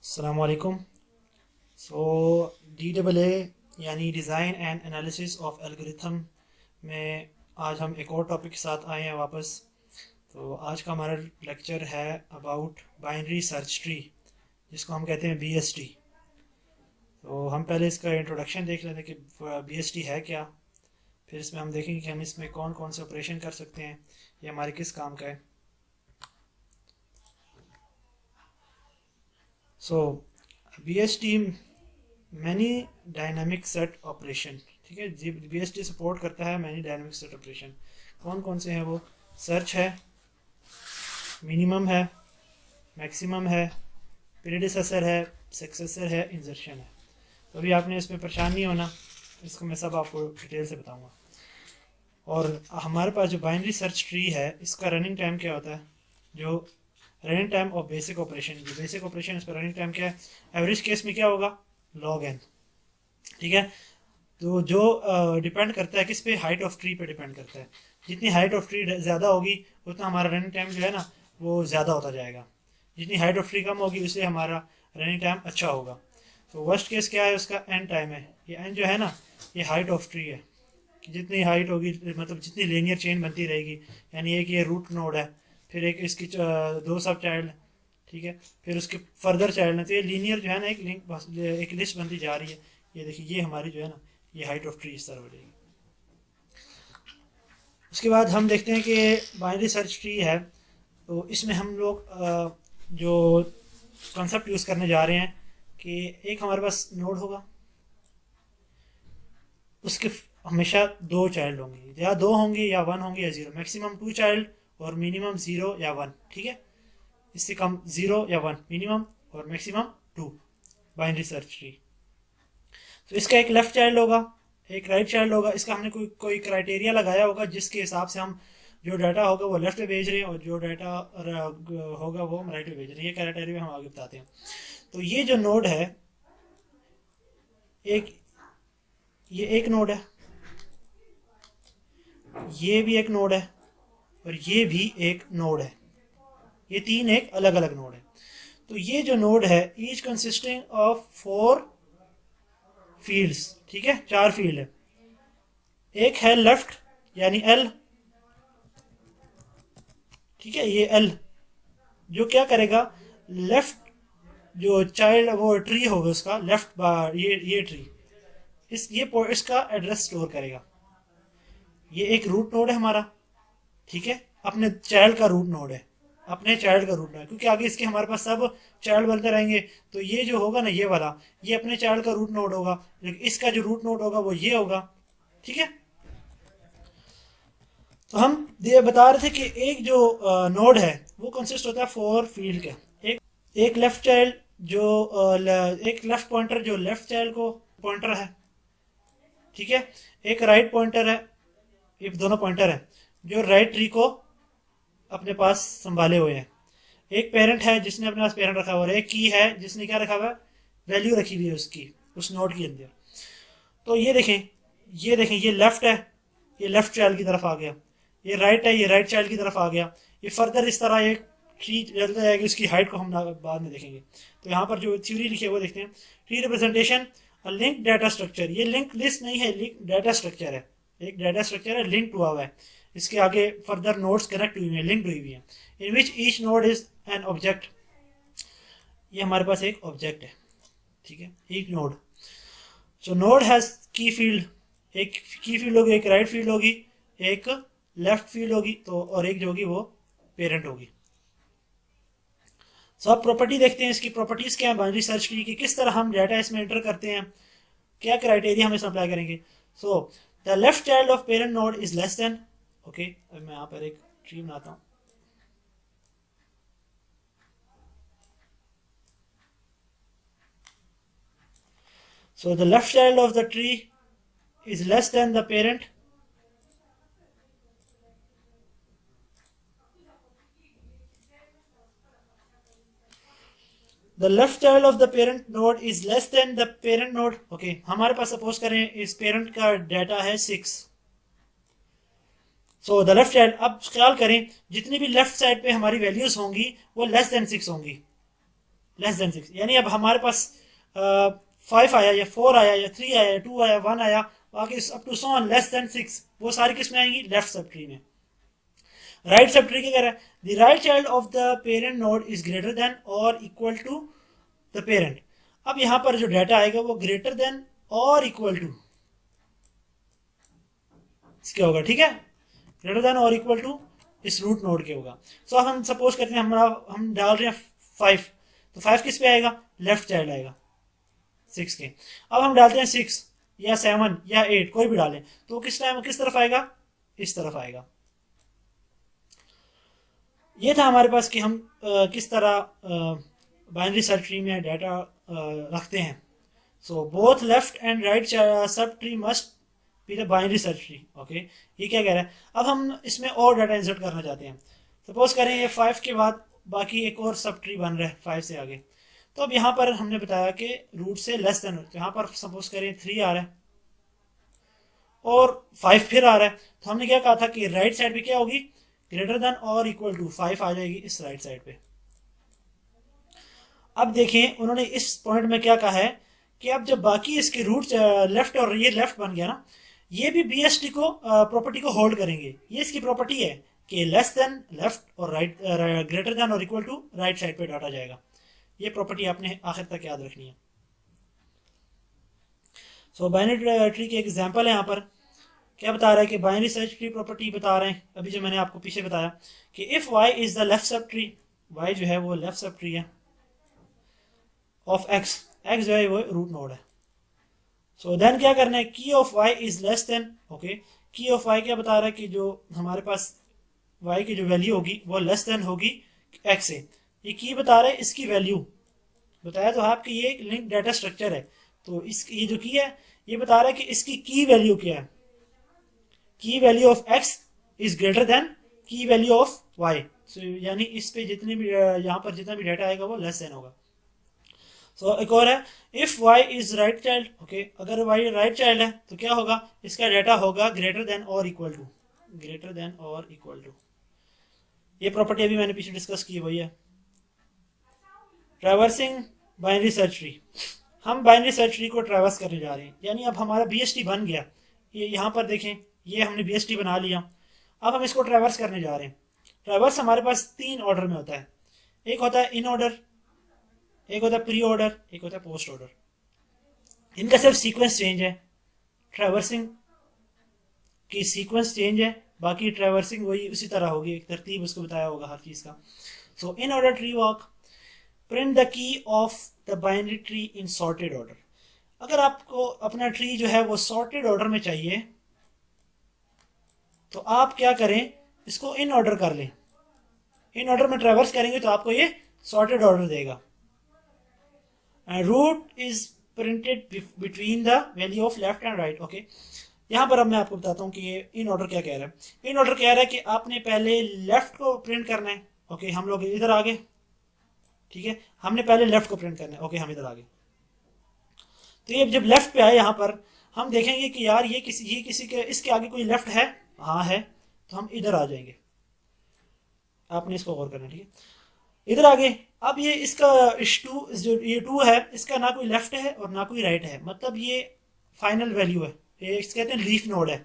अस्सलामुअलैकुम। सो DAA यानी design and analysis of algorithm में आज हम एक और टॉपिक के साथ आए हैं वापस। तो आज का हमारा लेक्चर है अबाउट बाइनरी सर्च ट्री, जिसको हम कहते हैं BST। तो हम पहले इसका इंट्रोडक्शन देख लेते हैं कि BST है क्या। फिर इसमें हम देखेंगे कि हम इसमें कौन कौन से ऑपरेशन कर सकते हैं, ये हमारे किस काम का है। सो BST many dynamic set operation, ठीक है जी। BST सपोर्ट करता है मैनी डायनामिक सेट ऑपरेशन। कौन कौन से हैं वो? सर्च है, मिनिमम है, मैक्सिमम है, प्रीडिसेसर है, सक्सेसर है, इंसर्शन है। तो अभी आपने इसमें परेशान नहीं होना, इसको मैं सब आपको डिटेल से बताऊंगा। और हमारे पास जो बाइनरी सर्च ट्री है, इसका रनिंग टाइम क्या होता है? जो running time of basic operation, जो बेसिक ऑपरेशन इसका रनिंग टाइम क्या है? एवरेज केस में क्या होगा? log n, ठीक है। तो जो डिपेंड करता है किस पे? हाइट ऑफ ट्री पे डिपेंड करता है। जितनी हाइट ऑफ ट्री ज़्यादा होगी उतना हमारा रनिंग टाइम जो है ना वो ज़्यादा होता जाएगा। जितनी हाइट ऑफ ट्री कम होगी उससे हमारा रनिंग टाइम अच्छा होगा। तो वर्स्ट केस क्या है? उसका एन टाइम है। ये एन जो है ना, ये हाइट ऑफ ट्री है कि जितनी हाइट होगी, मतलब जितनी लीनियर चेन बनती रहेगी। यानी एक ये रूट नोड है, फिर एक इसकी दो सब चाइल्ड, ठीक है, फिर उसके फर्दर चाइल्ड है। तो ये लीनियर जो है ना एक लिंक, एक लिस्ट बनती जा रही है। ये देखिए, ये हमारी जो है ना, ये हाइट ऑफ ट्री इस तरह बढ़ेगी। उसके बाद हम देखते हैं कि बाइनरी सर्च ट्री है, तो इसमें हम लोग जो कॉन्सेप्ट यूज़ करने जा रहे हैं कि एक हमारे पास नोड होगा, उसके हमेशा दो चाइल्ड होंगे, या दो होंगे या वन होंगे या ज़ीरो। मैक्सिमम टू चाइल्ड और मिनिमम ज़ीरो या वन, ठीक है। इससे कम ज़ीरो या वन मिनिमम, और maximum two. Binary search tree. तो इसका एक लेफ्ट चाइल्ड होगा, एक राइट चाइल्ड होगा। इसका हमने कोई क्राइटेरिया लगाया होगा जिसके हिसाब से हम जो डाटा होगा वो लेफ्ट पे भेज रहे हैं, और जो डाटा होगा वो हम राइट पे भेज रहे हैं। ये क्राइटेरिया हम आगे बताते हैं। तो ये जो नोड है, एक ये एक नोड है, ये भी एक नोड है, और ये भी एक नोड है। ये तीन एक अलग अलग नोड है। तो ये जो नोड है, each consisting of four fields, ठीक है, चार फील्ड है। एक है लेफ्ट यानी एल, ठीक है, ये एल जो क्या करेगा? लेफ्ट जो चाइल्ड वो ट्री होगा उसका लेफ्ट बार, ये ट्री इसका एड्रेस स्टोर करेगा। ये एक रूट नोड है हमारा, ठीक है, अपने चाइल्ड का रूट नोड है, अपने चाइल्ड का रूट नोड है, क्योंकि आगे इसके हमारे पास सब चाइल्ड बनते रहेंगे। तो ये जो होगा ना, ये वाला, ये अपने चाइल्ड का रूट नोड होगा, लेकिन इसका जो रूट नोड होगा वो ये होगा, ठीक है। तो हम ये बता रहे थे कि एक जो नोड है वो कंसिस्ट होता है फोर फील्ड का। एक एक लेफ्ट चाइल्ड जो एक लेफ्ट पॉइंटर जो लेफ्ट चाइल्ड को पॉइंटर है, ठीक है। एक राइट पॉइंटर है, ये दोनों पॉइंटर है जो राइट ट्री को अपने पास संभाले हुए हैं। एक पेरेंट है जिसने अपने पास पेरेंट रखा हुआ है, एक की है जिसने क्या रखा हुआ है? वैल्यू रखी हुई है उसकी, उस नोड के अंदर। तो ये देखें, ये देखें, ये लेफ्ट है, ये लेफ्ट चाइल्ड की तरफ आ गया। ये राइट है, ये राइट चाइल्ड की तरफ आ गया। ये फर्दर इस तरह एक ट्री चलता जाएगा, उसकी हाइट को हम बाद में देखेंगे। तो यहाँ पर जो थ्योरी लिखी है वो देखते हैं। Tree representation link data structure. ये लिंक लिस्ट नहीं है, लिंक डाटा स्ट्रक्चर है। एक डाटा स्ट्रक्चर है, लिंक हुआ हुआ है, इसके आगे फर्दर नोड्स कनेक्ट हुई हैं, लिंक हुई हुई हैं, in which each node is an object. ये हमारे पास एक ऑब्जेक्ट है, ठीक है, एक node. So node has key field, एक की फील्ड होगी, एक राइट फील्ड होगी, एक लेफ्ट फील्ड होगी, तो और एक जो होगी वो पेरेंट होगी। सो अब प्रॉपर्टी देखते हैं, इसकी प्रॉपर्टीज क्या है बाइनरी सर्च ट्री की, किस तरह हम डाटा इसमें एंटर करते हैं, क्या क्राइटेरिया हम इसमें अप्लाई करेंगे। So the left child of parent node is less then, okay, अब मैं यहाँ पर एक ट्री बनाता हूँ। So the left child of the tree is less than the parent. The left child of the parent node is less than the parent node. Okay, हमारे पास suppose करें इस पेरेंट का डाटा है 6। सो द लेफ्ट चाइल्ड, अब ख्याल करें जितनी भी लेफ्ट साइड पे हमारी वैल्यूज होंगी वो लेस देन 6 होंगी। लेस देन 6, यानी अब हमारे पास 5 आया या 4 आया या 3 आया या 2 आया 1 आया, बाकी up to so on less than 6, वो सारी किस में आएंगी? लेफ्ट सब ट्री में। राइट सब ट्री क्या कह रहा है? The right child of the parent node is greater than और इक्वल टू द पेरेंट। अब यहां पर जो डाटा आएगा वो ग्रेटर देन और इक्वल टू इसके होगा, ठीक है, ग्रेटर देन और इक्वल टू इस रूट नोड के होगा। सो हम सपोज करते हैं हम डाल रहे हैं 5, तो 5 किस पे आएगा? लेफ्ट चाइल्ड आएगा 6 के। अब हम डालते हैं 6 या 7 या 8, कोई भी डालें, तो किस टाइम किस तरफ आएगा? इस तरफ आएगा। ये था हमारे पास कि हम किस तरह बाइनरी सर्च ट्री में डाटा रखते हैं। So both left and right sub tree must be the binary search tree. Okay, ये क्या कह रहा है? अब हम इसमें और डाटा इंसर्ट करना चाहते हैं। सपोज करें ये 5 के बाद बाकी एक और सब ट्री बन रहा है 5 से आगे। तो अब यहाँ पर हमने बताया कि रूट से लेस देन, तो यहाँ पर सपोज करें 3 आ रहा है और 5 फिर आ रहा है, तो हमने क्या कहा था कि राइट साइड पे क्या होगी? ग्रेटर देन और इक्वल टू 5 आ जाएगी इस राइट साइड पे। अब देखें उन्होंने इस पॉइंट में क्या कहा है कि अब जब बाकी इसके रूट लेफ्ट और ये लेफ्ट बन गया ना, ये भी बीएसटी को प्रॉपर्टी को होल्ड करेंगे। ये इसकी प्रॉपर्टी है कि लेस देन लेफ्ट और राइट, ग्रेटर देन और इक्वल टू राइट साइड पे डाटा जाएगा। ये प्रॉपर्टी आपने आखिर तक याद रखनी है। सो बाइनरी ट्री के एग्जांपल है यहाँ पर क्या बता रहा है कि बाइनरी सर्च ट्री प्रॉपर्टी बता रहे हैं अभी जो मैंने आपको पीछे बताया कि if y is the left sub tree, y जो है वो लेफ्ट सब ट्री है ऑफ x, x जो है वो रूट नोड है। सो देन क्या करना है? की of y is less then, okay, की ऑफ y क्या बता रहा है कि जो हमारे पास y की जो वैल्यू होगी वो लेस देन होगी x से। ये की बता रहा है इसकी वैल्यू, बताया तो आपकी ये एक लिंक डाटा स्ट्रक्चर है, तो इस ये जो की है ये बता रहा है कि इसकी की वैल्यू क्या है? की value of x is greater than की वैल्यू ऑफ y। सो यानी इस पे जितने भी यहाँ पर जितना भी डाटा आएगा वो लेस देन होगा। सो एक और है, if y is right child, okay, अगर y राइट चाइल्ड है तो क्या होगा? इसका डाटा होगा ग्रेटर देन और इक्वल टू, ग्रेटर देन और इक्वल टू। ये प्रॉपर्टी अभी मैंने पीछे डिस्कस की वही है। ट्रैवर्सिंग बाइनरी सर्च ट्री, हम बाइनरी सर्च ट्री को ट्रैवर्स करने जा रहे हैं, यानी अब हमारा बीएसटी बन गया। ये यहाँ पर देखें, ये हमने बीएसटी बना लिया, अब हम इसको ट्रैवर्स करने जा रहे हैं। ट्रैवर्स हमारे पास 3 ऑर्डर में होता है, एक होता है इन ऑर्डर, एक होता है प्री ऑर्डर, एक होता है पोस्ट ऑर्डर। इनका सिर्फ सीक्वेंस चेंज है, ट्रैवर्सिंग की सीक्वेंस चेंज है, बाकी ट्रैवर्सिंग वही उसी तरह होगी, एक तरतीब उसको बताया होगा हर चीज़ का। So in order tree walk, print the key of the binary tree in sorted order. अगर आपको अपना ट्री जो है वो सॉर्टेड ऑर्डर में चाहिए तो आप क्या करें? इसको इन ऑर्डर कर लें। इन ऑर्डर में ट्रैवर्स करेंगे तो आपको ये सॉर्टेड ऑर्डर देगा। And root is printed between the value of left and right. Okay, यहाँ पर अब मैं आपको बताता हूँ कि ये इन ऑर्डर क्या कह रहा है। इन ऑर्डर कह रहा है कि आपने पहले लेफ्ट को प्रिंट करना है। ओके, हम लोग इधर आ गए, ठीक है, हमने पहले लेफ्ट को प्रिंट करना है। ओके, हम इधर आ गए, तो ये जब लेफ्ट पे आए यहाँ पर हम देखेंगे कि यार ये किसी के इसके आगे कोई लेफ्ट है, हाँ है, तो हम इधर आ जाएंगे। आपने इसको गौर करना, ठीक है, इधर आ गए। अब ये इसका जो ये 2 है इसका ना कोई लेफ्ट है और ना कोई राइट है, मतलब ये फाइनल वैल्यू है, ये इसको कहते हैं लीफ नोड है।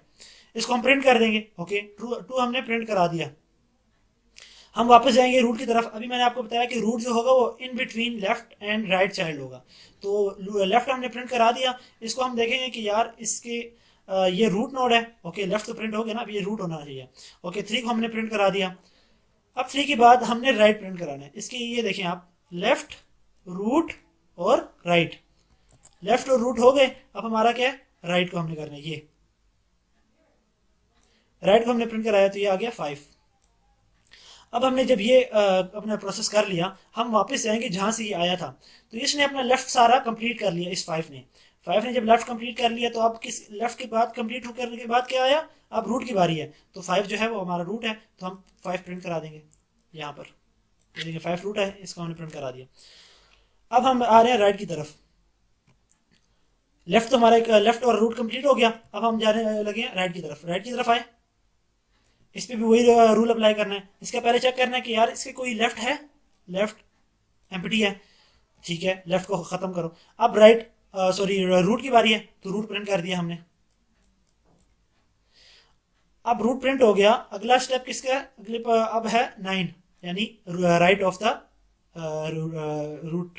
इसको हम प्रिंट कर देंगे। ओके, 2 हमने प्रिंट करा दिया। हम वापस जाएंगे रूट की तरफ। अभी मैंने आपको बताया कि रूट जो होगा वो in between left and right child होगा, तो लेफ्ट हमने प्रिंट करा दिया। इसको हम देखेंगे कि यार इसके ये रूट नोड है। ओके, लेफ्ट तो प्रिंट हो गया ना, अब ये रूट होना चाहिए। ओके, 3 को हमने प्रिंट करा दिया। अब 3 के बाद हमने राइट प्रिंट कराना है। इसके ये देखें आप, लेफ्ट, रूट और राइट, लेफ्ट और रूट हो गए। अब हमारा क्या है? राइट को हमने करना है। ये राइट को हमने प्रिंट कराया तो ये आ गया 5। अब हमने जब ये अपना प्रोसेस कर लिया, हम वापस जाएंगे जहां से ये आया था। तो इसने अपना लेफ्ट सारा कंप्लीट कर लिया। इस 5 ने जब लेफ्ट कंप्लीट कर लिया तो अब किस लेफ्ट के बाद कंप्लीट करने के बाद क्या आया? अब रूट की बारी है, तो 5 जो है वो हमारा रूट है, तो हम 5 प्रिंट करा देंगे यहाँ पर। देखिए 5 रूट है, इसको हमने प्रिंट करा दिया। अब हम आ रहे हैं राइट की तरफ। लेफ्ट तो हमारा एक लेफ्ट और रूट कंप्लीट हो गया। अब हम जाने लगे हैं राइट की तरफ। राइट की तरफ आए, इस पर भी वही रूल अप्लाई करना है। इसका पहले चेक करना है कि यार इसके कोई लेफ्ट है, लेफ्ट एम्प्टी है, ठीक है, लेफ्ट को ख़त्म करो। अब राइट सॉरी रूट की बारी है, तो रूट प्रिंट कर दिया हमने। अब रूट प्रिंट हो गया, अगला स्टेप किसका है, अब है 9, यानी राइट ऑफ द रूट।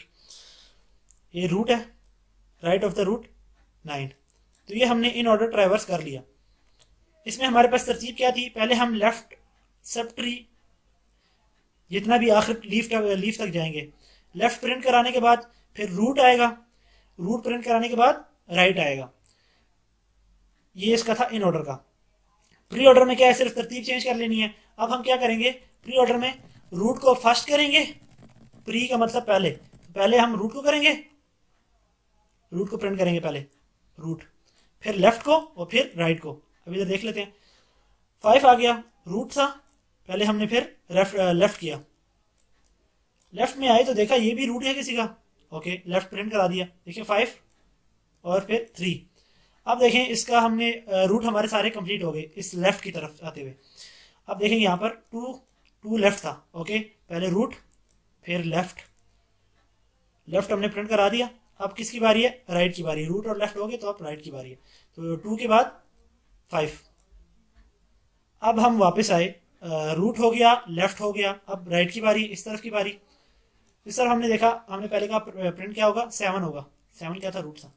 ये रूट है, राइट ऑफ द रूट 9। तो ये हमने इन ऑर्डर ट्रैवर्स कर लिया। इसमें हमारे पास तरतीब क्या थी, पहले हम लेफ्ट सब ट्री जितना भी आखिर लीफ तक जाएंगे, लेफ्ट प्रिंट कराने के बाद फिर रूट आएगा, रूट प्रिंट कराने के बाद राइट आएगा। ये इसका था इन ऑर्डर का। प्री ऑर्डर में क्या है, सिर्फ तरतीब चेंज कर लेनी है। अब हम क्या करेंगे, प्री ऑर्डर में रूट को फर्स्ट करेंगे, प्री का मतलब पहले, पहले हम रूट को करेंगे, रूट को प्रिंट करेंगे पहले रूट, फिर लेफ्ट को और फिर राइट को। अब इधर देख लेते हैं, 5 आ गया, रूट था, पहले हमने फिर लेफ्ट किया, लेफ्ट में आए तो देखा ये भी रूट है किसी का, ओके लेफ्ट प्रिंट करा दिया। देखिए 5 और फिर 3। अब देखें इसका हमने रूट हमारे सारे कंप्लीट हो गए इस लेफ्ट की तरफ आते हुए। अब देखेंगे यहाँ पर 2 लेफ्ट था, ओके पहले रूट फिर लेफ्ट, लेफ्ट हमने प्रिंट करा दिया। अब किसकी बारी है, राइट की बारी, रूट और लेफ्ट हो गए तो अब राइट की बारी है। तो 2 के बाद 5। अब हम वापस आए, रूट हो गया, लेफ्ट हो गया, अब राइट की बारी, इस तरफ की बारी। इस तरफ हमने देखा, हमने पहले कहा प्रिंट क्या होगा, 7 होगा, 7 क्या था, रूट था।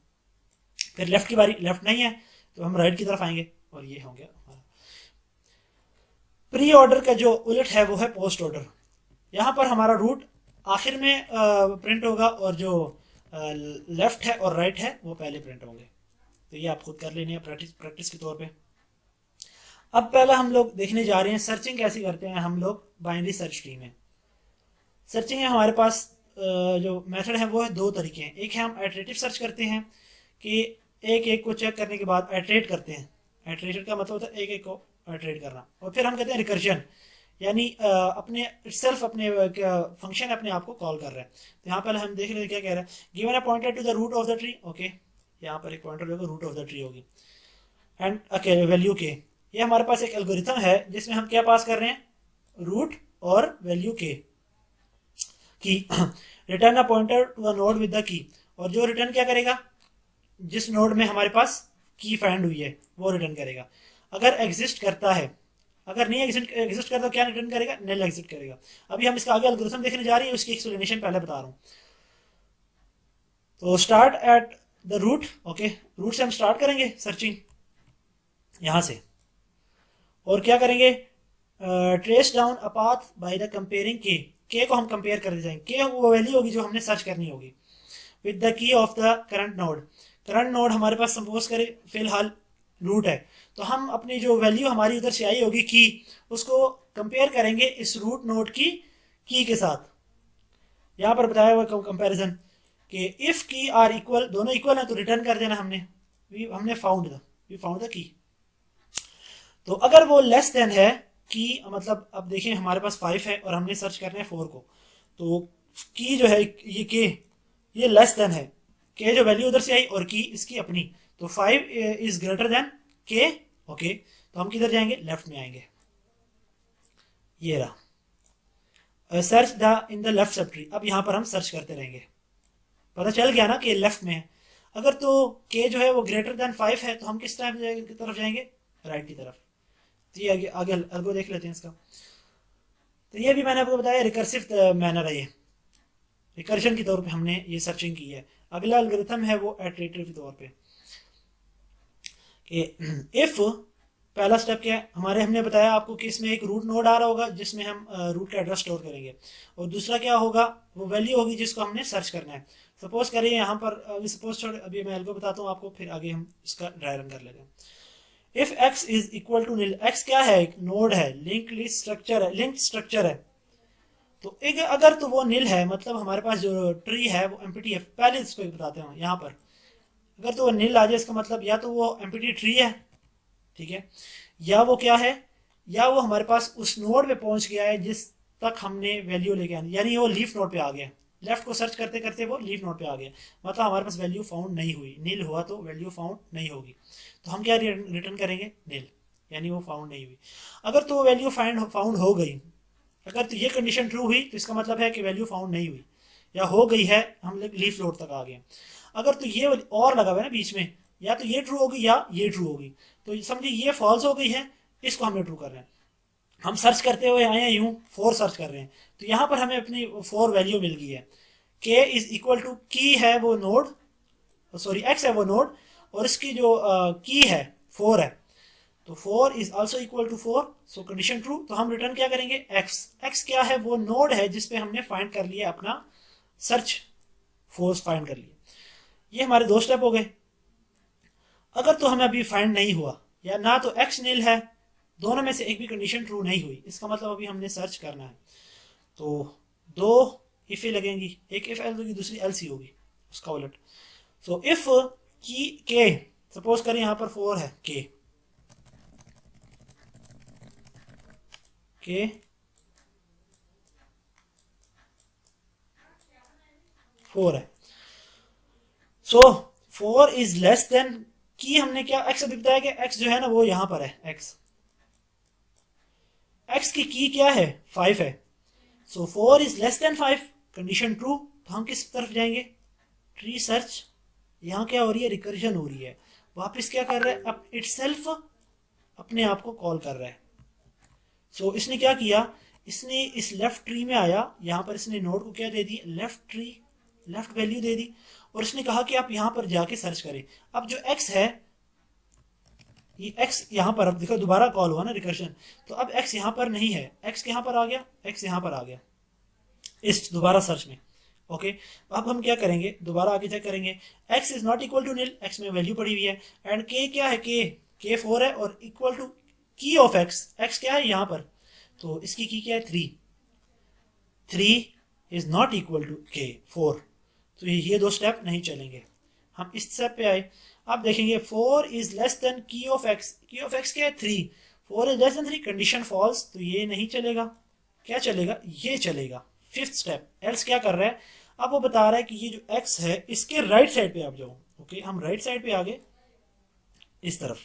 फिर लेफ्ट की बारी, लेफ्ट नहीं है तो हम राइट की तरफ आएंगे और ये हो गया हमारा। प्री ऑर्डर का जो उलट है वो है पोस्ट ऑर्डर। यहाँ पर हमारा रूट आखिर में प्रिंट होगा और जो लेफ्ट है और राइट है वो पहले प्रिंट होंगे। तो ये आप खुद कर लेनी है प्रैक्टिस के तौर पे। अब पहला हम लोग देखने जा रहे हैं सर्चिंग कैसे करते हैं हम लोग बाइनरी सर्च ट्री में। सर्चिंग है हमारे पास जो मेथड है वो है 2 तरीके हैं। एक है हम आइटरेटिव सर्च करते हैं कि एक एक को चेक करने के बाद आइटरेट करते हैं। आइटरेशन का मतलब होता है एक एक को आइटरेट करना। और फिर हम कहते हैं रिकर्जन, यानी अपने सेल्फ अपने फंक्शन अपने आप को कॉल कर रहा है। तो यहाँ पर हम देख रहे हैं क्या कह रहा है, given a pointer to the root of the tree, okay यहाँ पर एक पॉइंटर होगा, रूट ऑफ द ट्री होगी एंड ओके वैल्यू के। ये हमारे पास एक एल्गोरिथम है जिसमें हम क्या पास कर रहे हैं, रूट और वैल्यू के की। Return a pointer to a node with the key, और जो रिटर्न क्या करेगा, जिस नोड में हमारे पास की फाइंड हुई है वो रिटर्न करेगा। अगर एग्जिस्ट करता है, अगर नहीं एग्जिस्ट करता क्या रिटर्न करेगा, नल एग्जिट करेगा। अभी हम इसका आगे एल्गोरिथम देखने जा रहे हैं, उसकी एक्सप्लेनेशन पहले बता रहा हूँ। तो start at the root, okay root से हम स्टार्ट करेंगे सर्चिंग यहाँ से, और क्या करेंगे, trace down a path by the comparing के को हम कंपेयर कर जाएंगे। के वो वैल्यू होगी जो हमने सर्च करनी होगी with the key of the current node. Current node हमारे पास सपोज करें फिलहाल रूट है, तो हम अपनी जो वैल्यू हमारी उधर से आई होगी की, उसको कंपेयर करेंगे इस रूट नोड की के साथ। यहाँ पर बताया हुआ कंपैरिजन कि इफ की आर इक्वल, दोनों इक्वल है तो रिटर्न कर देना हमने फाउंड द की। तो अगर वो लेस देन है की, मतलब अब देखिए हमारे पास 5 है और हमने सर्च करना है 4 को, तो की जो है ये के, ये लेस देन है के जो वैल्यू उधर से आई और की इसकी अपनी, तो 5 इज ग्रेटर देन के, ओके तो हम किधर जाएंगे, लेफ्ट में आएंगे। ये रहा search the in the left sub tree. अब यहाँ पर हम सर्च करते रहेंगे, पता चल गया ना कि लेफ्ट में है। अगर तो के जो है वो ग्रेटर देन 5 है तो हम किस तरफ जाएंगे, राइट की तरफ। तो ये आगे अलगो देख लेते हैं इसका। तो ये भी मैंने आपको बताया रिकर्सिव मैनर है, ये रिकर्शन के तौर पे हमने ये सर्चिंग की है। अगला एल्गोरिथम है वो इटरेटिव के तौर पे कि इफ, पहला स्टेप क्या है हमारे, हमने बताया आपको कि इसमें एक रूट नोड आ रहा होगा जिसमें हम रूट का एड्रेस स्टोर करेंगे, और दूसरा क्या होगा, वो वैल्यू होगी जिसको हमने सर्च करना है। सपोज करें यहाँ पर सपोज छोड़, अभी मैं एल्गो बताता हूँ आपको, फिर आगे हम इसका ड्राई रन कर लेते हैं। If x is equal to nil, x क्या है, एक नोड है, लिंक स्ट्रक्चर है। तो एक अगर तो वो नील है, मतलब हमारे पास जो ट्री है वो एम्प्टी है। पहले इसको बताते हैं यहाँ पर, अगर तो वो नील आ जाए इसका मतलब या तो वो एम्प्टी ट्री है, ठीक है, या वो क्या है, या वो हमारे पास उस नोड पे पहुंच गया है जिस तक हमने वैल्यू लेके आनी, यानी वो लीफ नोड पे आ गया। लेफ्ट को सर्च करते करते वो लीफ नोड पे आ गया, मतलब हमारे पास वैल्यू फाउंड नहीं हुई। नील हुआ तो वैल्यू फाउंड नहीं होगी, तो हम क्या रिटर्न करेंगे, नील, यानी वो फाउंड नहीं हुई। अगर तो वैल्यू फाउंड हो गई, अगर तो ये कंडीशन ट्रू हुई तो इसका मतलब है कि वैल्यू फाउंड नहीं हुई, या हो गई है, हम लीफ नोड तक आ गए। अगर तो ये और लगा हुआ है ना बीच में, या तो ये ट्रू होगी या ये ट्रू होगी, तो समझिए ये फॉल्स हो गई है, इसको हमने ट्रू कर रहे हैं। हम सर्च करते हुए आए हैं यूं, 4 सर्च कर रहे हैं, तो यहाँ पर हमें अपनी 4 वैल्यू मिल गई है। k इज इक्वल टू की है वो नोड, सॉरी x है वो नोड, और इसकी जो की है 4 है, तो 4 is also equal to 4, so condition true. तो हम रिटर्न क्या करेंगे, x क्या है, वो नोड है जिसपे हमने फाइंड कर लिया अपना सर्च फोर्स फाइंड कर लिया। ये हमारे 2 स्टेप हो गए। अगर तो हमें अभी फाइंड नहीं हुआ, या ना तो x नील है, दोनों में से एक भी कंडीशन ट्रू नहीं हुई, इसका मतलब अभी हमने सर्च करना है, तो 2 इफ लगेंगी, एक इफ एल्स होगी, दूसरी एल्स ही होगी, उसका उलट। सो इफ की के, सपोज करें यहाँ पर 4 है, के 4 है, सो 4 इज लेस देन की, हमने क्या x अभी बताया कि x जो है ना वो यहाँ पर है, x की क्या है, 5 है, सो 4 is less then 5, condition true. तो हम किस तरफ जाएंगे, ट्री सर्च, यहाँ क्या हो रही है, रिकर्जन हो रही है, वापस क्या कर रहा है, अब इटसेल्फ अपने आप को कॉल कर रहा है। सो इसने क्या किया, इसने इस लेफ्ट ट्री में आया, यहाँ पर इसने नोड को क्या दे दी, लेफ्ट वैल्यू दे दी, और इसने कहा कि आप यहाँ पर जाके सर्च करें। अब जो x है, ये x यहाँ पर, अब देखो दोबारा कॉल हुआ ना रिकर्शन, तो अब x यहाँ पर नहीं है, x यहाँ पर आ गया, x यहाँ पर आ गया इस दोबारा सर्च में। ओके, अब हम क्या करेंगे, दोबारा आगे चेक करेंगे, x is not equal to nil, x में वैल्यू पड़ी हुई है, एंड k क्या है, k 4 है, और इक्वल टू की ऑफ x क्या है यहाँ पर, तो इसकी की क्या है, 3 is not equal to k 4, तो ये 2 स्टेप नहीं चलेंगे। हम इस स्टेप पे आए, अब देखेंगे 4 is less than key of x क्या है, 3, 4 is less than 3, condition false, तो ये नहीं चलेगा, क्या चलेगा, ये चलेगा। 5th स्टेप, एल्स क्या कर रहा है, अब वो बता रहा है कि ये जो x है इसके राइट साइड पे आप जाओ। ओके, हम राइट साइड पे आ गए, इस तरफ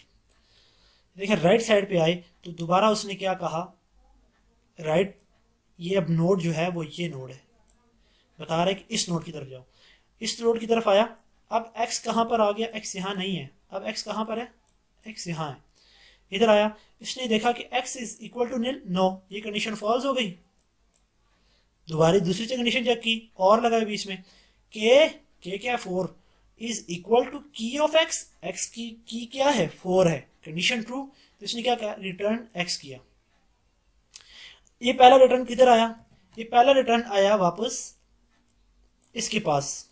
देखिए राइट साइड पे आए, तो दोबारा उसने क्या कहा, राइट, ये अब नोड जो है वो ये नोड है, बता रहा है कि इस नोड की तरफ जाओ, इस नोड की तरफ आया, अब x कहाँ पर आ गया, x यहाँ नहीं है, अब x कहाँ पर है, x यहाँ है, इधर आया, इसने देखा कि x is equal to nil, no, ये कंडीशन फॉल्स हो गई, दोबारा दूसरी से कंडीशन चेक की, और लगाई बीच में, k क्या है, 4 इज इक्वल टू की ऑफ x की क्या है, 4 है, कंडीशन ट्रू, तो इसने क्या किया, रिटर्न x किया। ये पहला रिटर्न किधर आया, ये पहला रिटर्न आया वापस इसके पास,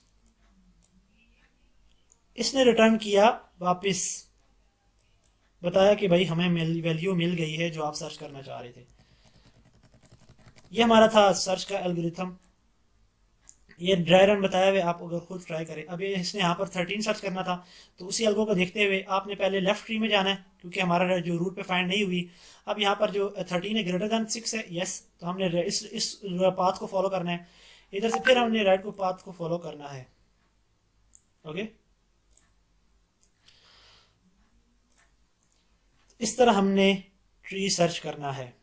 इसने रिटर्न किया वापस, बताया कि भाई हमें वैल्यू मिल गई है जो आप सर्च करना चाह रहे थे। ये हमारा था सर्च का एल्गोरिथम, ये ड्राई रन बताया हुए, आप अगर खुद ट्राई करें। अब इसने यहाँ पर 13 सर्च करना था, तो उसी एल्गो को देखते हुए आपने पहले लेफ्ट ट्री में जाना है, क्योंकि हमारा जो रूट पे फाइंड नहीं हुई। अब यहाँ पर जो 13 है ग्रेटर देन 6 है, यस, तो हमने इस पाथ को फॉलो करना है, इधर से फिर हमने राइट को पाथ को फॉलो करना है। ओके, इस तरह हमने ट्री सर्च करना है।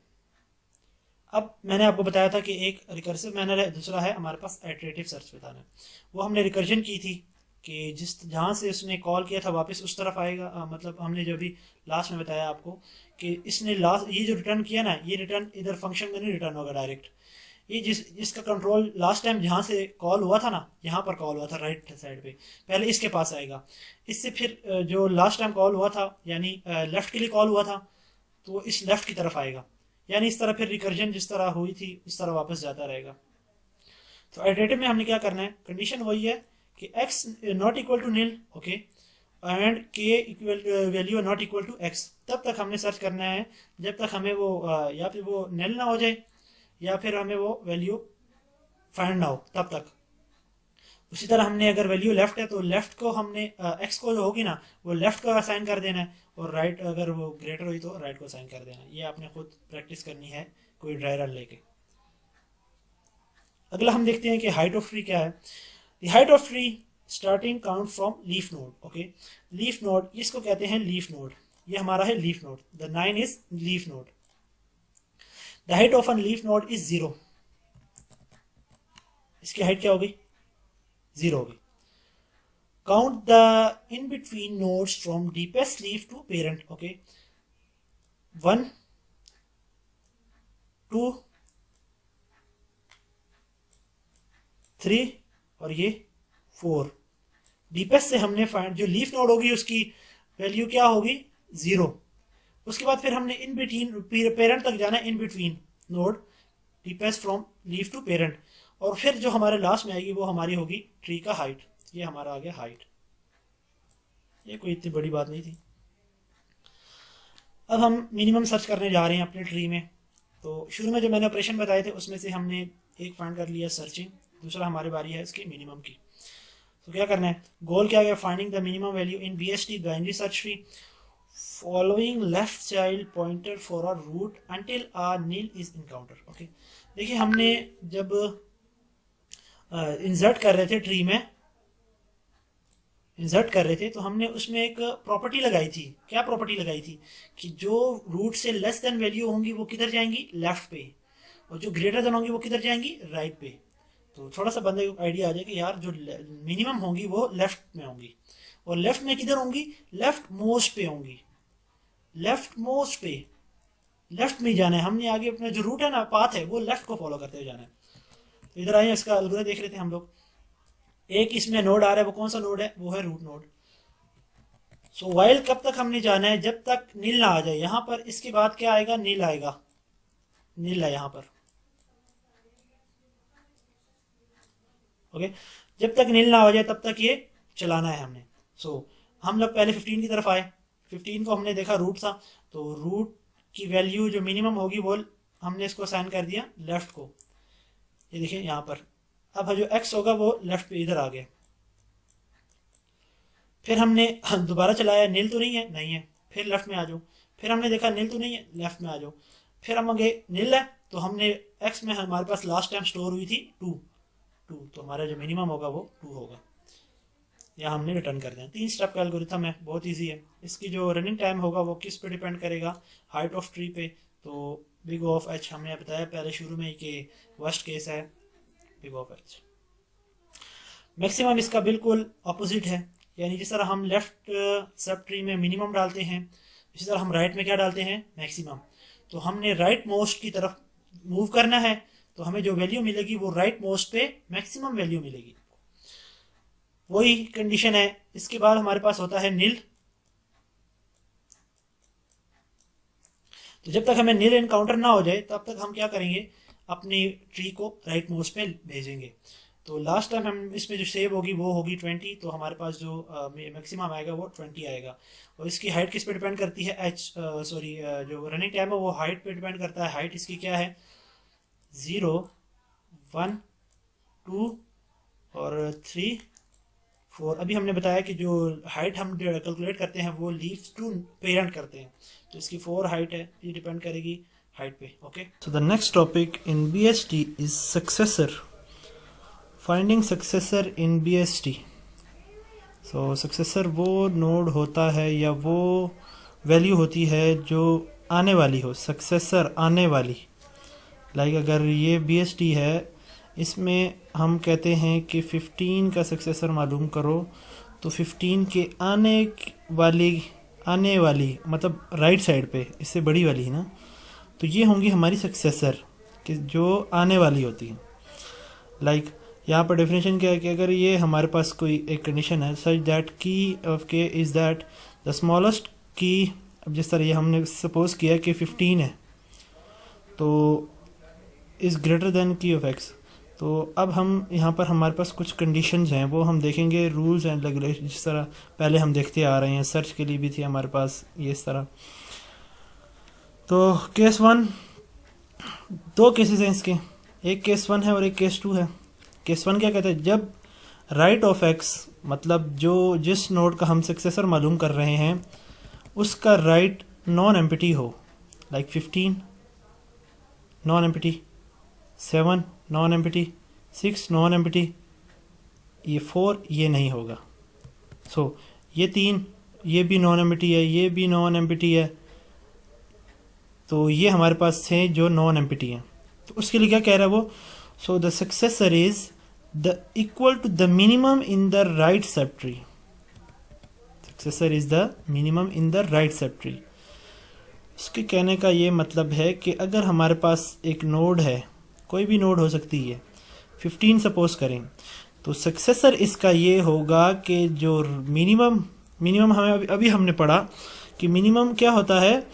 अब मैंने आपको बताया था कि एक रिकर्सिव मैनर है, दूसरा है हमारे पास इटरेटिव सर्च बताना है। वो हमने रिकर्जन की थी कि जहाँ से उसने कॉल किया था वापस उस तरफ आएगा, मतलब हमने जो भी लास्ट में बताया आपको कि इसने लास्ट ये जो रिटर्न किया ना, ये रिटर्न इधर फंक्शन में नहीं रिटर्न होगा डायरेक्ट, ये जिसका कंट्रोल लास्ट टाइम जहाँ से कॉल हुआ था ना, यहाँ पर कॉल हुआ था राइट साइड पे, पहले इसके पास आएगा, इससे फिर जो लास्ट टाइम कॉल हुआ था यानी लेफ्ट के लिए कॉल हुआ था, तो इस लेफ्ट की तरफ आएगा, यानी इस तरह फिर रिकर्जन जिस तरह हुई थी इस तरह वापस जाता रहेगा। तो इटरेटिव में हमने क्या करना है, कंडीशन वही है कि x not equal to nil, okay, and k equal value not equal to x, तब तक हमने सर्च करना है जब तक हमें वो या फिर वो नील ना हो जाए या फिर हमें वो वैल्यू फाइंड ना हो, तब तक। उसी तरह हमने अगर वैल्यू लेफ्ट है तो लेफ्ट को हमने x को जो होगी ना वो लेफ्ट को असाइन कर देना है, और राइट अगर वो ग्रेटर हुई तो राइट को असाइन कर देना है। ये आपने खुद प्रैक्टिस करनी है कोई ड्राई रन लेके। अगला हम देखते हैं कि हाइट ऑफ ट्री क्या है। The height of tree starting count from leaf node, okay, leaf node इसको कहते हैं लीफ नोड, ये हमारा है leaf node, the 9 is leaf node. The height of an leaf node is 0, इसकी हाइट क्या हो गई, 0 होगी। Count the in between nodes from deepest leaf to parent. Okay, 1 2 3 और ये 4। डीपेस्ट से हमने फाइंड, जो लीफ नोड होगी उसकी वैल्यू क्या होगी, 0। उसके बाद फिर हमने इन बिटवीन पेरेंट तक जाना है, in between node deepest from leaf to parent, और फिर जो हमारे लास्ट में आएगी वो हमारी होगी ट्री का हाइट। ये हमारा आ गया हाइट। ये कोई इतनी बड़ी बात नहीं थी। अब हम मिनिमम सर्च करने जा रहे हैं अपने ट्री में। तो शुरू में जो मैंने ऑपरेशन बताए थे उसमें से हमने एक फाइंड कर लिया सर्चिंग, दूसरा हमारी बारी है इसकी मिनिमम की। तो क्या करना है, गोल क्या है, finding the minimum value in BST binary search tree following left child pointer for a root until a nil is encounter. Okay, देखिए हमने जब इंसर्ट कर रहे थे ट्री में, इंसर्ट कर रहे थे तो हमने उसमें एक प्रॉपर्टी लगाई थी। क्या प्रॉपर्टी लगाई थी कि जो रूट से लेस देन वैल्यू होंगी वो किधर जाएंगी, लेफ्ट पे, और जो ग्रेटर देन होंगी वो किधर जाएंगी, राइट पे। तो थोड़ा सा बंदे को आइडिया आ जाए कि यार जो मिनिमम होंगी वो लेफ्ट में होंगी, और लेफ्ट में किधर होंगी, लेफ्ट मोस्ट पे होंगी। लेफ्ट मोस्ट पे, लेफ्ट में जाना है हमने, आगे अपना जो रूट है ना, पाथ है, वो लेफ्ट को फॉलो करते हुए जाना है। तो इधर आइए, इसका अलगुरा देख रहे थे हम लोग। एक इसमें नोड आ रहा है, वो कौन सा नोड है, वो है रूट नोड। सो वाइल कब तक हमने जाना है, जब तक नील ना आ जाए। यहां पर इसके बाद क्या आएगा, नील आएगा, नील है यहां पर। ओके, जब तक नील ना आ जाए तब तक ये चलाना है हमने। सो हम लोग पहले 15 की तरफ आए। 15 को हमने देखा रूट था, तो रूट की वैल्यू जो मिनिमम होगी वो हमने इसको साइन कर दिया लेफ्ट को। ये देखिए यहाँ पर, अब जो x होगा वो लेफ्ट पे इधर आ गया। फिर हमने दोबारा चलाया, नील तो नहीं है, नहीं है, फिर लेफ्ट में आ जाओ। फिर हमने देखा नील तो नहीं है, लेफ्ट में आ जाओ। फिर हम आगे नील है, तो हमने x में हमारे पास लास्ट टाइम स्टोर हुई थी 2, तो हमारा जो मिनिमम होगा वो 2 होगा। या हमने रिटर्न कर दिया। 3 स्टेप का एल्गोरिथम है, बहुत ईजी है। इसकी जो रनिंग टाइम होगा वो किस पे डिपेंड करेगा, हाइट ऑफ ट्री पे। तो बिग ऑफ h हमने बताया पहले शुरू में कि वर्स्ट केस है बिग ऑफ h। मैक्सिमम इसका बिल्कुल अपोजिट है, यानी जिस तरह हम लेफ्ट सब ट्री में मिनिमम डालते हैं, इसी तरह हम राइट में क्या डालते हैं, मैक्सिमम। तो हमने राइट मोस्ट की तरफ मूव करना है, तो हमें जो वैल्यू मिलेगी वो राइट मोस्ट पे मैक्सिमम वैल्यू मिलेगी। वही कंडीशन है। इसके बाद हमारे पास होता है नील। तो जब तक हमें नील एनकाउंटर ना हो जाए तब तक हम क्या करेंगे, अपनी ट्री को राइट मोस्ट पे भेजेंगे। तो लास्ट टाइम हम इसमें जो सेव होगी वो होगी 20, तो हमारे पास जो मैक्सिमम आएगा वो 20 आएगा। और इसकी हाइट किस पे डिपेंड करती है, जो रनिंग टाइम है वो हाइट पे डिपेंड करता है। हाइट इसकी क्या है, 0 1 2 और 3 4। अभी हमने बताया कि जो हाइट हम कैलकुलेट करते हैं वो लीफ टू पेरेंट करते हैं, तो इसकी 4 हाइट है, ये डिपेंड करेगी हाइट पे। Okay, so the next topic in BST is successor, finding successor in BST। So successor वो नोड होता है या वो वैल्यू होती है जो आने वाली हो, सक्सेसर आने वाली। लाइक अगर ये BST है, इसमें हम कहते हैं कि 15 का सक्सेसर मालूम करो, तो 15 के आने वाली मतलब राइट साइड पे, इससे बड़ी वाली है ना, तो ये होंगी हमारी सक्सेसर कि जो आने वाली होती है। लाइक यहाँ पर डेफिनेशन क्या है कि अगर ये हमारे पास कोई एक कंडीशन है सच दैट की ऑफ के इज़ दैट द स्मॉलेस्ट की, अब जिस तरह ये हमने सपोज किया कि 15 है तो is greater than key of x। तो अब हम यहाँ पर हमारे पास कुछ कंडीशंस हैं, वो हम देखेंगे रूल्स एंड रेगुलेशन, जिस तरह पहले हम देखते आ रहे हैं, सर्च के लिए भी थी हमारे पास ये इस तरह। तो केस 1, 2 केसेस हैं इसके, एक केस 1 है और एक केस 2 है। केस 1 क्या कहते हैं, जब राइट ऑफ x मतलब जो जिस नोड का हम सक्सेसर मालूम कर रहे हैं उसका राइट नॉन एम्प्टी हो, like 15 non empty, 7 non empty, 6 non empty, ये 4 ये नहीं होगा। सो ये 3 ये भी नॉन एम्प्टी है, ये भी नॉन एम्प्टी है, तो ये हमारे पास थे जो नॉन एम्प्टी हैं। तो उसके लिए क्या कह रहा है वो, so the successor is the equal to the minimum in the right subtree, successor is the minimum in the right subtree. इसके कहने का ये मतलब है कि अगर हमारे पास एक नोड है, कोई भी नोड हो सकती है, 15 सपोज करें, तो सक्सेसर इसका ये होगा कि जो मिनिमम हमें अभी हमने पढ़ा कि मिनिमम क्या होता है,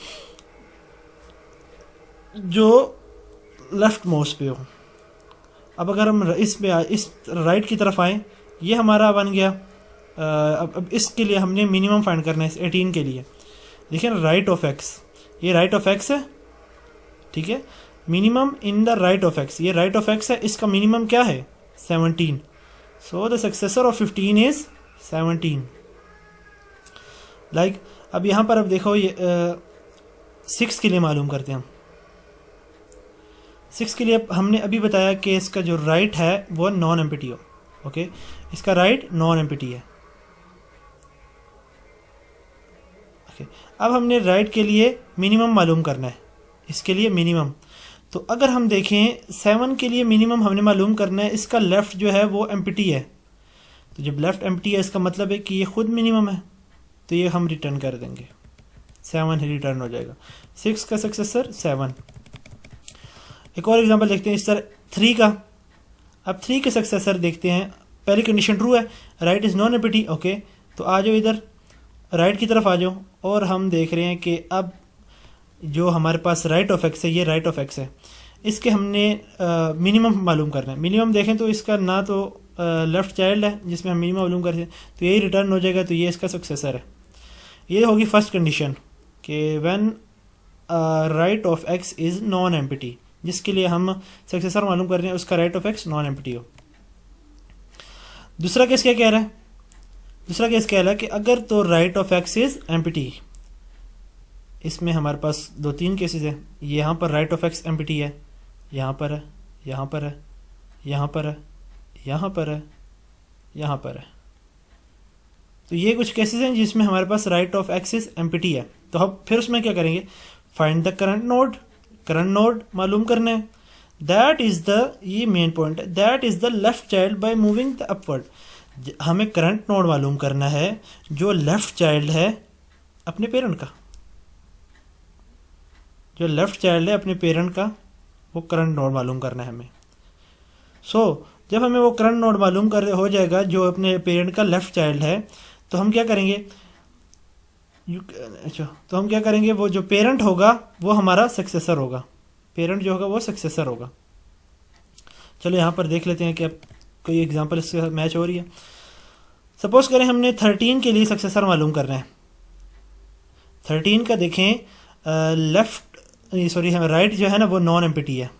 जो लेफ्ट मोस्ट पे हो। अब अगर हम इस राइट की तरफ आए, ये हमारा बन गया। अब इसके लिए हमने मिनिमम फाइंड करना है 18 के लिए। देखिए ना, राइट ऑफ एक्स, ये राइट ऑफ एक्स है, ठीक है, minimum in the right of x, ये राइट ऑफ एक्स है, इसका मिनिमम क्या है 17। सो the successor of 15 is 17। Like अब यहाँ पर अब देखो, ये 6 के लिए मालूम करते हैं हम। 6 के लिए हमने अभी बताया कि इसका जो राइट है वो नॉन एम्प्टी हो। ओके, इसका राइट नॉन एम्प्टी है। ओके, अब हमने राइट के लिए मिनिमम मालूम करना है, इसके लिए मिनिमम। तो अगर हम देखें 7 के लिए मिनिमम हमने मालूम करना है, इसका लेफ़्ट जो है वो एम्प्टी है। तो जब लेफ़्ट एम्प्टी है इसका मतलब है कि ये खुद मिनिमम है, तो ये हम रिटर्न कर देंगे, 7 ही रिटर्न हो जाएगा। 6 का सक्सेसर 7। एक और एग्जांपल देखते हैं इस तरह 3 का। अब 3 के सक्सेसर देखते हैं। पहली कंडीशन ट्रू है, right is non empty. Okay, तो आ जाओ इधर, राइट की तरफ आ जाओ, और हम देख रहे हैं कि अब जो हमारे पास राइट ऑफ एक्स है, ये राइट ऑफ एक्स है, इसके हमने मिनिमम मालूम करना है। मिनिमम देखें तो इसका ना तो लेफ़्ट चाइल्ड है जिसमें हम मिनिमम मालूम करते हैं, तो यही रिटर्न हो जाएगा, तो ये इसका सक्सेसर है। ये होगी फर्स्ट कंडीशन कि when right of x is non empty, जिसके लिए हम सक्सेसर मालूम कर रहे हैं उसका right of x non empty हो। दूसरा केस क्या कह रहा है? दूसरा केस कह रहा है कि अगर तो right of x is empty, इसमें हमारे पास 2-3 केसेस हैं। यहाँ पर राइट ऑफ एक्स एम्प्टी है, यहाँ पर है, यहाँ पर है, यहाँ पर है, यहाँ पर है, यहाँ पर है। तो ये कुछ केसेस हैं जिसमें हमारे पास right of X is empty है। तो हम फिर उसमें क्या करेंगे, फाइंड द करंट नोड मालूम करना है। दैट इज़ द, ये मेन पॉइंट है, that is the left child by moving the upward. हमें करंट नोड मालूम करना है जो लेफ्ट चाइल्ड है अपने पेरेंट का, जो लेफ्ट चाइल्ड है अपने पेरेंट का, वो करंट नोड मालूम करना है हमें। जब हमें वो करंट नोड मालूम कर हो जाएगा जो अपने पेरेंट का लेफ्ट चाइल्ड है, तो हम क्या करेंगे, तो हम क्या करेंगे, वो जो पेरेंट होगा वो हमारा सक्सेसर होगा, पेरेंट जो होगा वो सक्सेसर होगा। चलो यहाँ पर देख लेते हैं कि अब कोई एग्जांपल इसके साथ मैच हो रही है। सपोज करें हमने 13 के लिए सक्सेसर मालूम करना है। 13 का देखें, लेफ्ट सॉरी हमें राइट जो है ना वो नॉन एम्प्टी है,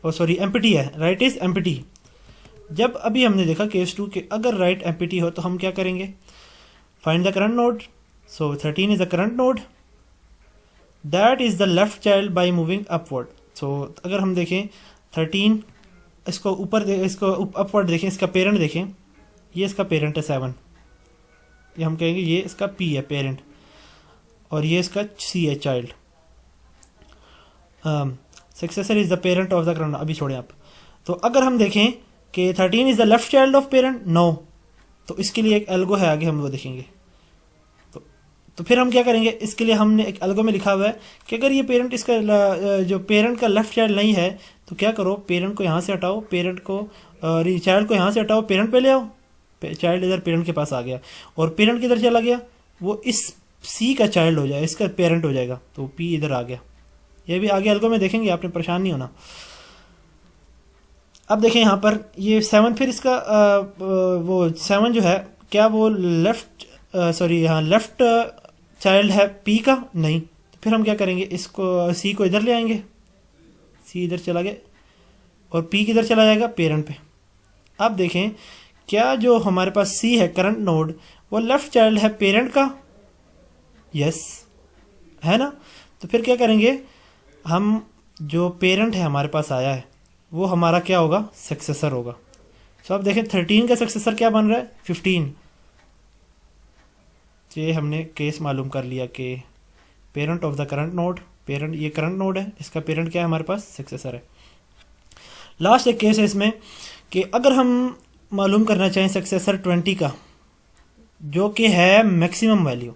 और सॉरी एम्प्टी है, राइट इज एम्प्टी। जब अभी हमने देखा केस 2 के अगर राइट एम्प्टी हो तो हम क्या करेंगे, find the current node. So 13 is the current node, that is the left child by moving upward. So अगर हम देखें 13, इसको ऊपर इसको अपवर्ड देखें, इसका पेरेंट देखें, ये इसका पेरेंट है 7, ये हम कहेंगे ये इसका P है पेरेंट, और ये इसका C है child. Successor is the parent of the current. अभी छोड़ें आप। तो अगर हम देखें कि 13 is the left child of parent, no, तो इसके लिए एक एल्गो है, आगे हम वो देखेंगे। तो फिर हम क्या करेंगे, इसके लिए हमने एक एल्गो में लिखा हुआ है कि अगर ये पेरेंट इसका जो पेरेंट का लेफ्ट चाइल्ड नहीं है तो क्या करो, पेरेंट को यहाँ से हटाओ, पेरेंट को चाइल्ड को यहाँ से हटाओ, पेरेंट पे ले आओ। चाइल्ड इधर पेरेंट के पास आ गया, और पेरेंट किधर चला गया, वो इस C का चाइल्ड हो जाएगा, इसका पेरेंट हो जाएगा, तो P इधर आ गया। ये भी आगे एल्गो में देखेंगे, आपने परेशान नहीं होना। अब देखें यहाँ पर ये 7, फिर इसका वो 7 जो है क्या वो लेफ्ट सॉरी हाँ लेफ्ट चाइल्ड है P का, नहीं। तो फिर हम क्या करेंगे, इसको C को इधर ले आएंगे, C इधर चला गया, और P किधर चला जाएगा, पेरेंट पे। अब देखें क्या जो हमारे पास C है करंट नोड, वो लेफ्ट चाइल्ड है पेरेंट का, यस है ना। तो फिर क्या करेंगे हम, जो पेरेंट है हमारे पास आया है वो हमारा क्या होगा, सक्सेसर होगा। सो अब देखें 13 का सक्सेसर क्या बन रहा है, 15। ये हमने केस मालूम कर लिया कि parent of the current node, parent ये करंट नोड है, इसका पेरेंट क्या है हमारे पास, सक्सेसर है। लास्ट एक केस है इसमें कि अगर हम मालूम करना चाहें सक्सेसर 20 का, जो कि है मैक्सिमम वैल्यू,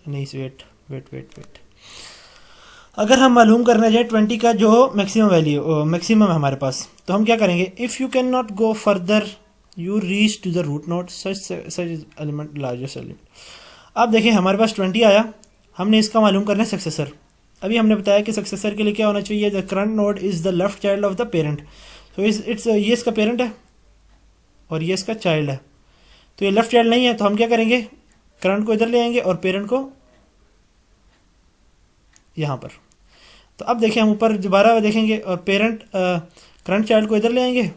नहीं वेट वेट वेट वेट, अगर हम मालूम करना चाहें 20 का जो मैक्सिमम वैल्यू मैक्सिमम है हमारे पास, तो हम क्या करेंगे, if you can not go further you reach to the root node such element largest element. अब देखिए हमारे पास 20 आया, हमने इसका मालूम करना है सक्सेसर। अभी हमने बताया कि सक्सेसर के लिए क्या होना चाहिए, the current node is the left child of the parent. तो इट्स ये इसका पेरेंट है और ये इसका चाइल्ड है, तो ये लेफ्ट चाइल्ड नहीं है, तो हम क्या करेंगे, करंट को इधर ले आएंगे और पेरेंट को यहाँ पर। तो अब देखिए हम ऊपर दोबारा देखेंगे और पेरेंट करंट चाइल्ड को इधर ले आएंगे,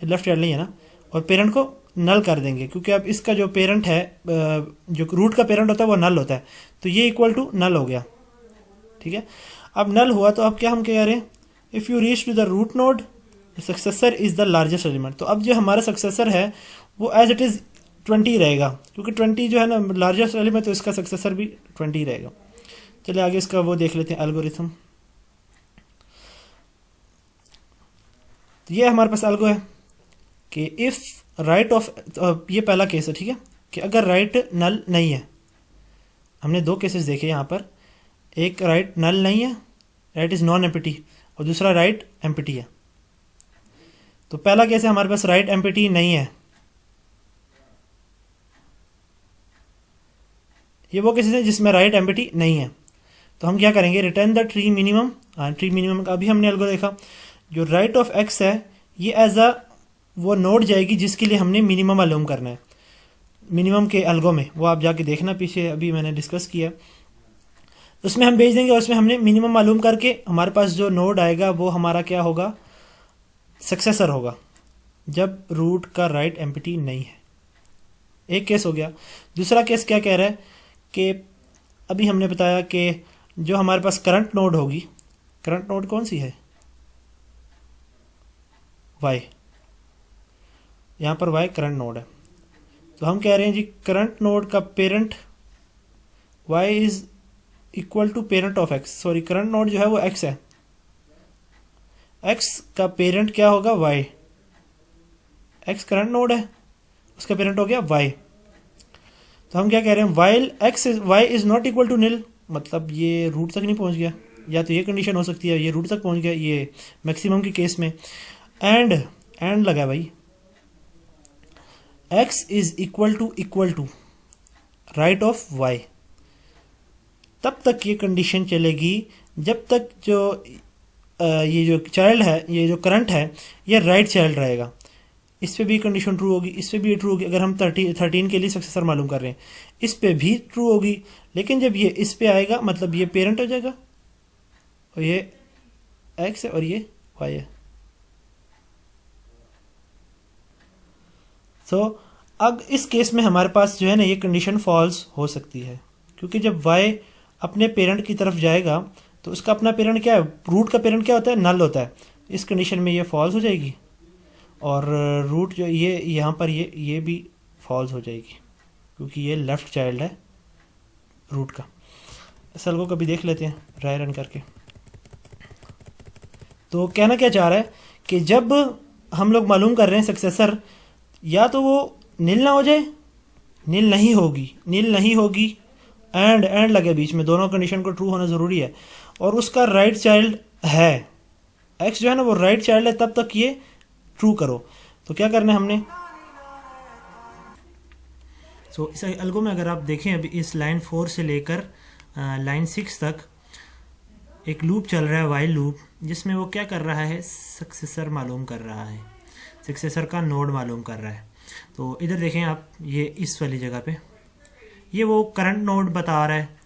लेफ्ट चाइल्ड नहीं है ना, और पेरेंट को नल कर देंगे, क्योंकि अब इसका जो पेरेंट है जो रूट का पेरेंट होता है वो नल होता है, तो ये इक्वल टू नल हो गया। ठीक है, अब नल हुआ तो अब क्या हम कह रहे हैं, if you reach to the root node successor is the largest element. तो अब जो हमारा सक्सेसर है वो एज इट इज़ 20 रहेगा, क्योंकि 20 जो है ना लार्जेस्ट एलिमेंट, तो इसका सक्सेसर भी 20 रहेगा। चलिए आगे इसका वो देख लेते हैं एल्गोरिथम। तो ये हमारे पास एल्गो है कि इफ़ राइट ऑफ, ये पहला केस है, ठीक है, कि अगर राइट नल नहीं है, हमने दो केसेस देखे यहाँ पर, एक राइट नल नहीं है, राइट इज़ नॉन एम्प्टी, और दूसरा राइट एम्प्टी है। तो पहला केस है हमारे पास राइट एम्प्टी नहीं है, ये वो केसेस है जिसमें राइट एम्प्टी नहीं है। तो हम क्या करेंगे, return the tree minimum. Tree minimum का अभी हमने एल्गो देखा, जो राइट ऑफ एक्स है ये एज अ वो नोड जाएगी जिसके लिए हमने मिनिमम मालूम करना है, मिनिमम के एल्गो में, वो आप जाके देखना पीछे, अभी मैंने डिस्कस किया, उसमें हम भेज देंगे और उसमें हमने मिनिमम मालूम करके हमारे पास जो नोड आएगा वो हमारा क्या होगा, सक्सेसर होगा, जब रूट का राइट एम्प्टी नहीं है। एक केस हो गया। दूसरा केस क्या कह रहा है कि अभी हमने बताया कि जो हमारे पास करंट नोड होगी, करंट नोड कौन सी है, वाई, यहाँ पर वाई करंट नोड है, तो हम कह रहे हैं जी करंट नोड का parent y is equal to parent of x, sorry current node जो है वो एक्स है, एक्स का पेरेंट क्या होगा, वाई, एक्स करंट नोड है, उसका पेरेंट हो गया वाई। तो हम क्या कह रहे हैं, while X Y is not equal to nil, मतलब ये रूट तक नहीं पहुंच गया, या तो ये कंडीशन हो सकती है ये रूट तक पहुंच गया, ये मैक्सिमम के केस में। एंड लगा भाई, x is equal to right of y, तब तक ये कंडीशन चलेगी जब तक जो ये जो चाइल्ड है, ये जो करंट है, ये राइट चाइल्ड रहेगा। इस पे भी कंडीशन ट्रू होगी, इस पे भी ट्रू होगी, अगर हम 13 के लिए सक्सेसर मालूम कर रहे हैं, इस पे भी ट्रू होगी, लेकिन जब ये इस पे आएगा मतलब ये पेरेंट हो जाएगा, और ये x है और ये y है। तो अब इस केस में हमारे पास जो है ना ये कंडीशन फॉल्स हो सकती है, क्योंकि जब y अपने पेरेंट की तरफ जाएगा तो उसका अपना पेरेंट क्या है, रूट का पेरेंट क्या होता है, नल होता है, इस कंडीशन में ये फॉल्स हो जाएगी, और रूट जो ये यहाँ पर ये भी फॉल्स हो जाएगी, क्योंकि ये लेफ़्ट चाइल्ड है रूट का। इस एल्गो को भी देख लेते हैं ट्राई रन करके। तो कहना क्या चाह रहा है कि जब हम लोग मालूम कर रहे हैं सक्सेसर, या तो वो नील ना हो जाए, नील नहीं होगी, एंड लगे बीच में, दोनों कंडीशन को ट्रू होना ज़रूरी है, और उसका राइट चाइल्ड है, एक्स जो है ना वो राइट चाइल्ड है, तब तक ये ट्रू करो। तो क्या करना है हमने, सो इस एल्गो में अगर आप देखें अभी इस लाइन 4 से लेकर लाइन 6 तक एक लूप चल रहा है, वाइल लूप, जिसमें वो क्या कर रहा है, सक्सेसर मालूम कर रहा है, सक्सेसर का नोड मालूम कर रहा है। तो इधर देखें आप, ये इस वाली जगह पे ये वो करंट नोड बता रहा है,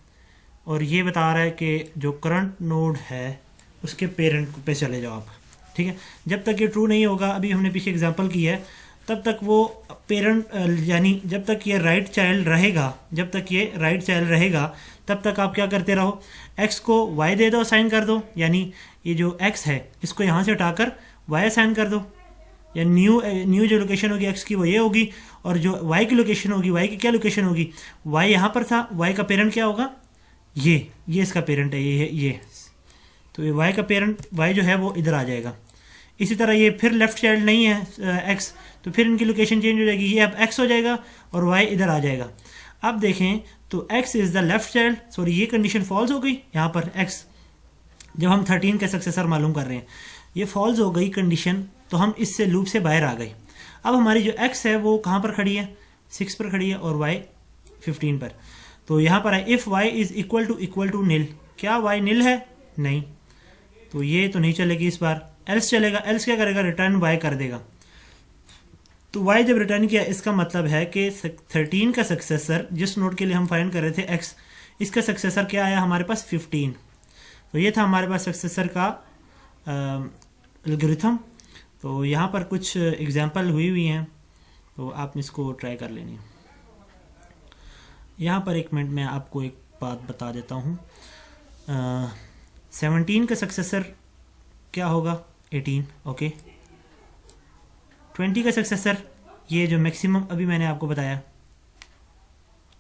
और ये बता रहा है कि जो करंट नोड है उसके पेरेंट पे चले जाओ आप, ठीक है। जब तक ये ट्रू नहीं होगा, अभी हमने पीछे एग्जांपल की है, तब तक वो पेरेंट यानी जब तक ये राइट चाइल्ड रहेगा, तब तक आप क्या करते रहो, x को y दे दो, असाइन कर दो, यानी ये जो x है इसको यहाँ से हटाकर y असाइन कर दो, या न्यू जो लोकेशन होगी x की वो ये होगी, और जो y की लोकेशन होगी, y की क्या लोकेशन होगी, y यहाँ पर था, y का पेरेंट क्या होगा, ये इसका पेरेंट है, ये तो ये y का पेरेंट y जो है वो इधर आ जाएगा, इसी तरह ये फिर लेफ्ट चाइल्ड नहीं है एक्स, तो फिर इनकी लोकेशन चेंज हो जाएगी, ये अब एक्स हो जाएगा और वाई इधर आ जाएगा। अब देखें तो x is the left child, sorry ये कंडीशन फॉल्स हो गई यहाँ पर एक्स, जब हम 13 के सक्सेसर मालूम कर रहे हैं ये फॉल्स हो गई कंडीशन, तो हम इससे लूप से बाहर आ गए। अब हमारी जो एक्स है वो कहाँ पर खड़ी है, 6 पर खड़ी है और वाई 15 पर। तो यहाँ पर है if Y is equal to nil, क्या वाई नील है, नहीं, तो ये तो नहीं चलेगी इस बार, एल्स चलेगा। एल्स क्या करेगा, रिटर्न वाई कर देगा। तो वाई जब रिटर्न किया इसका मतलब है कि 13 का सक्सेसर, जिस नोड के लिए हम फाइंड कर रहे थे एक्स, इसका सक्सेसर क्या आया हमारे पास 15। तो ये था हमारे पास सक्सेसर का एल्गोरिथम। तो यहाँ पर कुछ एग्जांपल हुई हैं, तो आप इसको ट्राई कर लेनी। यहाँ पर एक मिनट में आपको एक बात बता देता हूँ। 17 का सक्सेसर क्या होगा, 18, ओके। 20 का सक्सेसर, ये जो मैक्सिमम अभी मैंने आपको बताया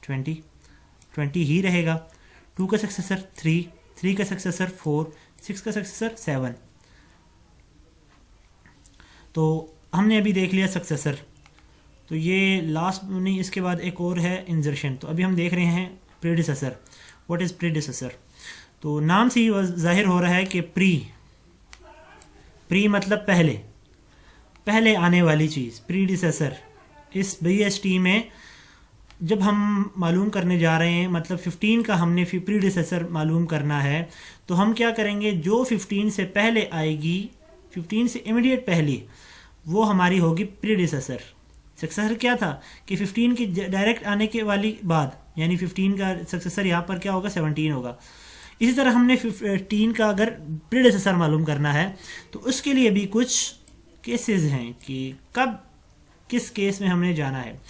20 ही रहेगा। 2 का सक्सेसर 3 का सक्सेसर 4, 6 का सक्सेसर 7। तो हमने अभी देख लिया सक्सेसर, तो ये लास्ट नहीं, इसके बाद एक और है इंजर्शन। तो अभी हम देख रहे हैं प्रीडिसेसर। What is predecessor? तो नाम से ही जाहिर हो रहा है कि प्री मतलब पहले आने वाली चीज़, प्रीडिसेसर। इस BST में जब हम मालूम करने जा रहे हैं, मतलब 15 का हमने प्रीडिसेसर मालूम करना है, तो हम क्या करेंगे, जो 15 से पहले आएगी, 15 से इमीडिएट पहले, वो हमारी होगी प्रीडिसेसर। सक्सेसर क्या था कि 15 की डायरेक्ट आने के वाली बाद, यानी 15 का सक्सेसर यहाँ पर क्या होगा, 17 होगा। इसी तरह हमने 15 का अगर प्रीडिसेसर मालूम करना है तो उसके लिए भी कुछ केसेस हैं कि कब किस केस में हमने जाना है।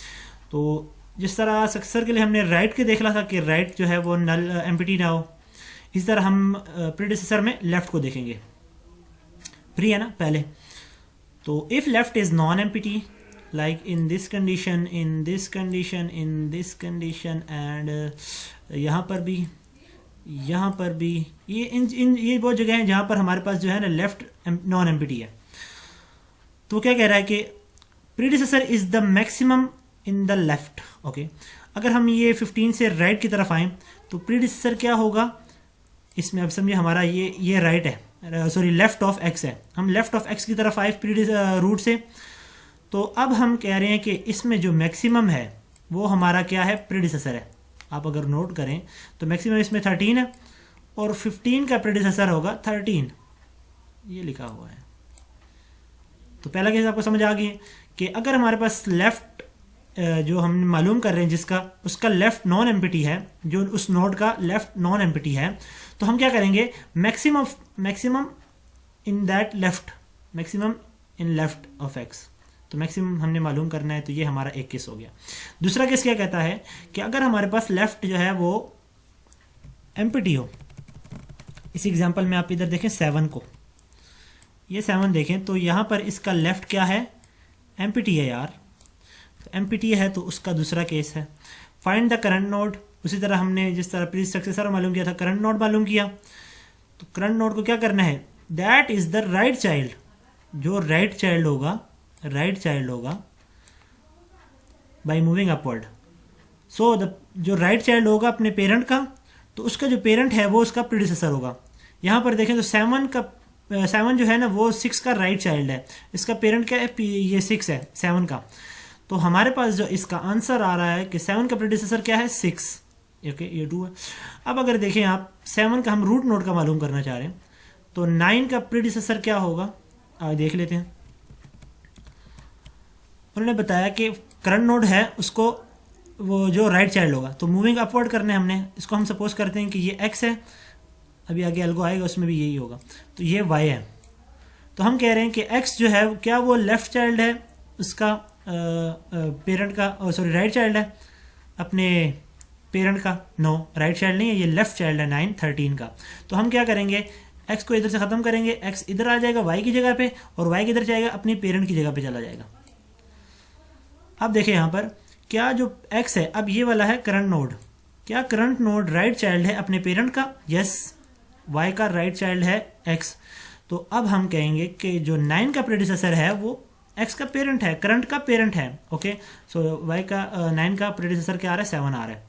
तो जिस तरह सक्सेसर के लिए हमने राइट के देखा था कि राइट जो है वो नल एम्प्टी ना हो, इसी तरह हम प्रीडिसेसर में लेफ्ट को देखेंगे। प्री है ना पहले, तो if left is non empty, like in this condition, in this condition, in this condition and यहाँ पर भी ये वो जगह है जहाँ पर हमारे पास जो है ना लेफ्ट नॉन एम्प्टी है। तो क्या कह रहा है कि predecessor is the maximum in the left, okay. अगर हम ये 15 से राइट की तरफ आएँ तो प्रीडिसेसर क्या होगा इसमें, अब समझिए हमारा ये राइट है, सॉरी लेफ्ट ऑफ एक्स है, हम लेफ्ट ऑफ एक्स की तरफ आए रूट से। तो अब हम कह रहे हैं कि इसमें जो मैक्सिमम है वो हमारा क्या है, प्रीडिसेसर है। आप अगर नोट करें तो मैक्सिमम इसमें 13 है और 15 का प्रीडिसेसर होगा 13, ये लिखा हुआ है। तो पहला केस आपको समझ आ गई कि अगर हमारे पास लेफ्ट जो हम मालूम कर रहे हैं जिसका, उसका लेफ्ट नॉन एम्प्टी है, जो उस नोड का लेफ्ट नॉन एम्प्टी है, तो हम क्या करेंगे, maximum in that left, maximum in left of x. तो मैक्सिमम हमने मालूम करना है, तो ये हमारा एक केस हो गया। दूसरा केस क्या कहता है कि अगर हमारे पास लेफ्ट जो है वो एम्प्टी हो, इस एग्जांपल में आप इधर देखें 7 को, ये 7 देखें तो यहाँ पर इसका लेफ्ट क्या है, एम्प्टी है यार। तो एम्प्टी है तो उसका दूसरा केस है फाइंड द करंट नोड। उसी तरह हमने जिस तरह प्री सक्सेसर मालूम किया था, करंट नोड मालूम किया। तो करंट नोड को क्या करना है, that is the right child, जो राइट चाइल्ड होगा bye moving upward. So the जो राइट चाइल्ड होगा अपने पेरेंट का, तो उसका जो पेरेंट है वो उसका प्रीडिसेसर होगा। यहाँ पर देखें तो 7 जो है ना वो 6 का राइट चाइल्ड है, इसका पेरेंट क्या है, ये 6 है 7 का। तो हमारे पास जो इसका आंसर आ रहा है कि 7 का प्रीडिसेसर क्या है, 6, ओके, ये 2 है। अब अगर देखें आप 7 का हम रूट नोड का मालूम करना चाह रहे हैं, तो 9 का प्रीडिसेसर क्या होगा, देख लेते हैं। उन्होंने बताया कि करंट नोड है उसको वो जो राइट चाइल्ड होगा, तो मूविंग अपवर्ड करने हमने इसको, हम सपोज करते हैं कि ये x है, अभी आगे एल्गो आएगा उसमें भी यही होगा, तो ये y है। तो हम कह रहे हैं कि x जो है क्या वो लेफ्ट चाइल्ड है उसका पेरेंट का, सॉरी राइट चाइल्ड है अपने पेरेंट का, नो राइट चाइल्ड नहीं है, ये लेफ्ट चाइल्ड है 9 13 का। तो हम क्या करेंगे, x को इधर से ख़त्म करेंगे, x इधर आ जाएगा y की जगह पे और y किधर जाएगा, अपनी पेरेंट की जगह पे चला जाएगा। अब देखें यहाँ पर क्या जो x है, अब ये वाला है करंट नोड, क्या करंट नोड राइट चाइल्ड है अपने पेरेंट का, यस, y का राइट चाइल्ड है x। तो अब हम कहेंगे कि जो 9 का प्रेडिसेसर है वो x का पेरेंट है, करंट का पेरेंट है। ओके, सो y का 9 का प्रेडिसेसर क्या आ रहा है, 7 आ रहा है।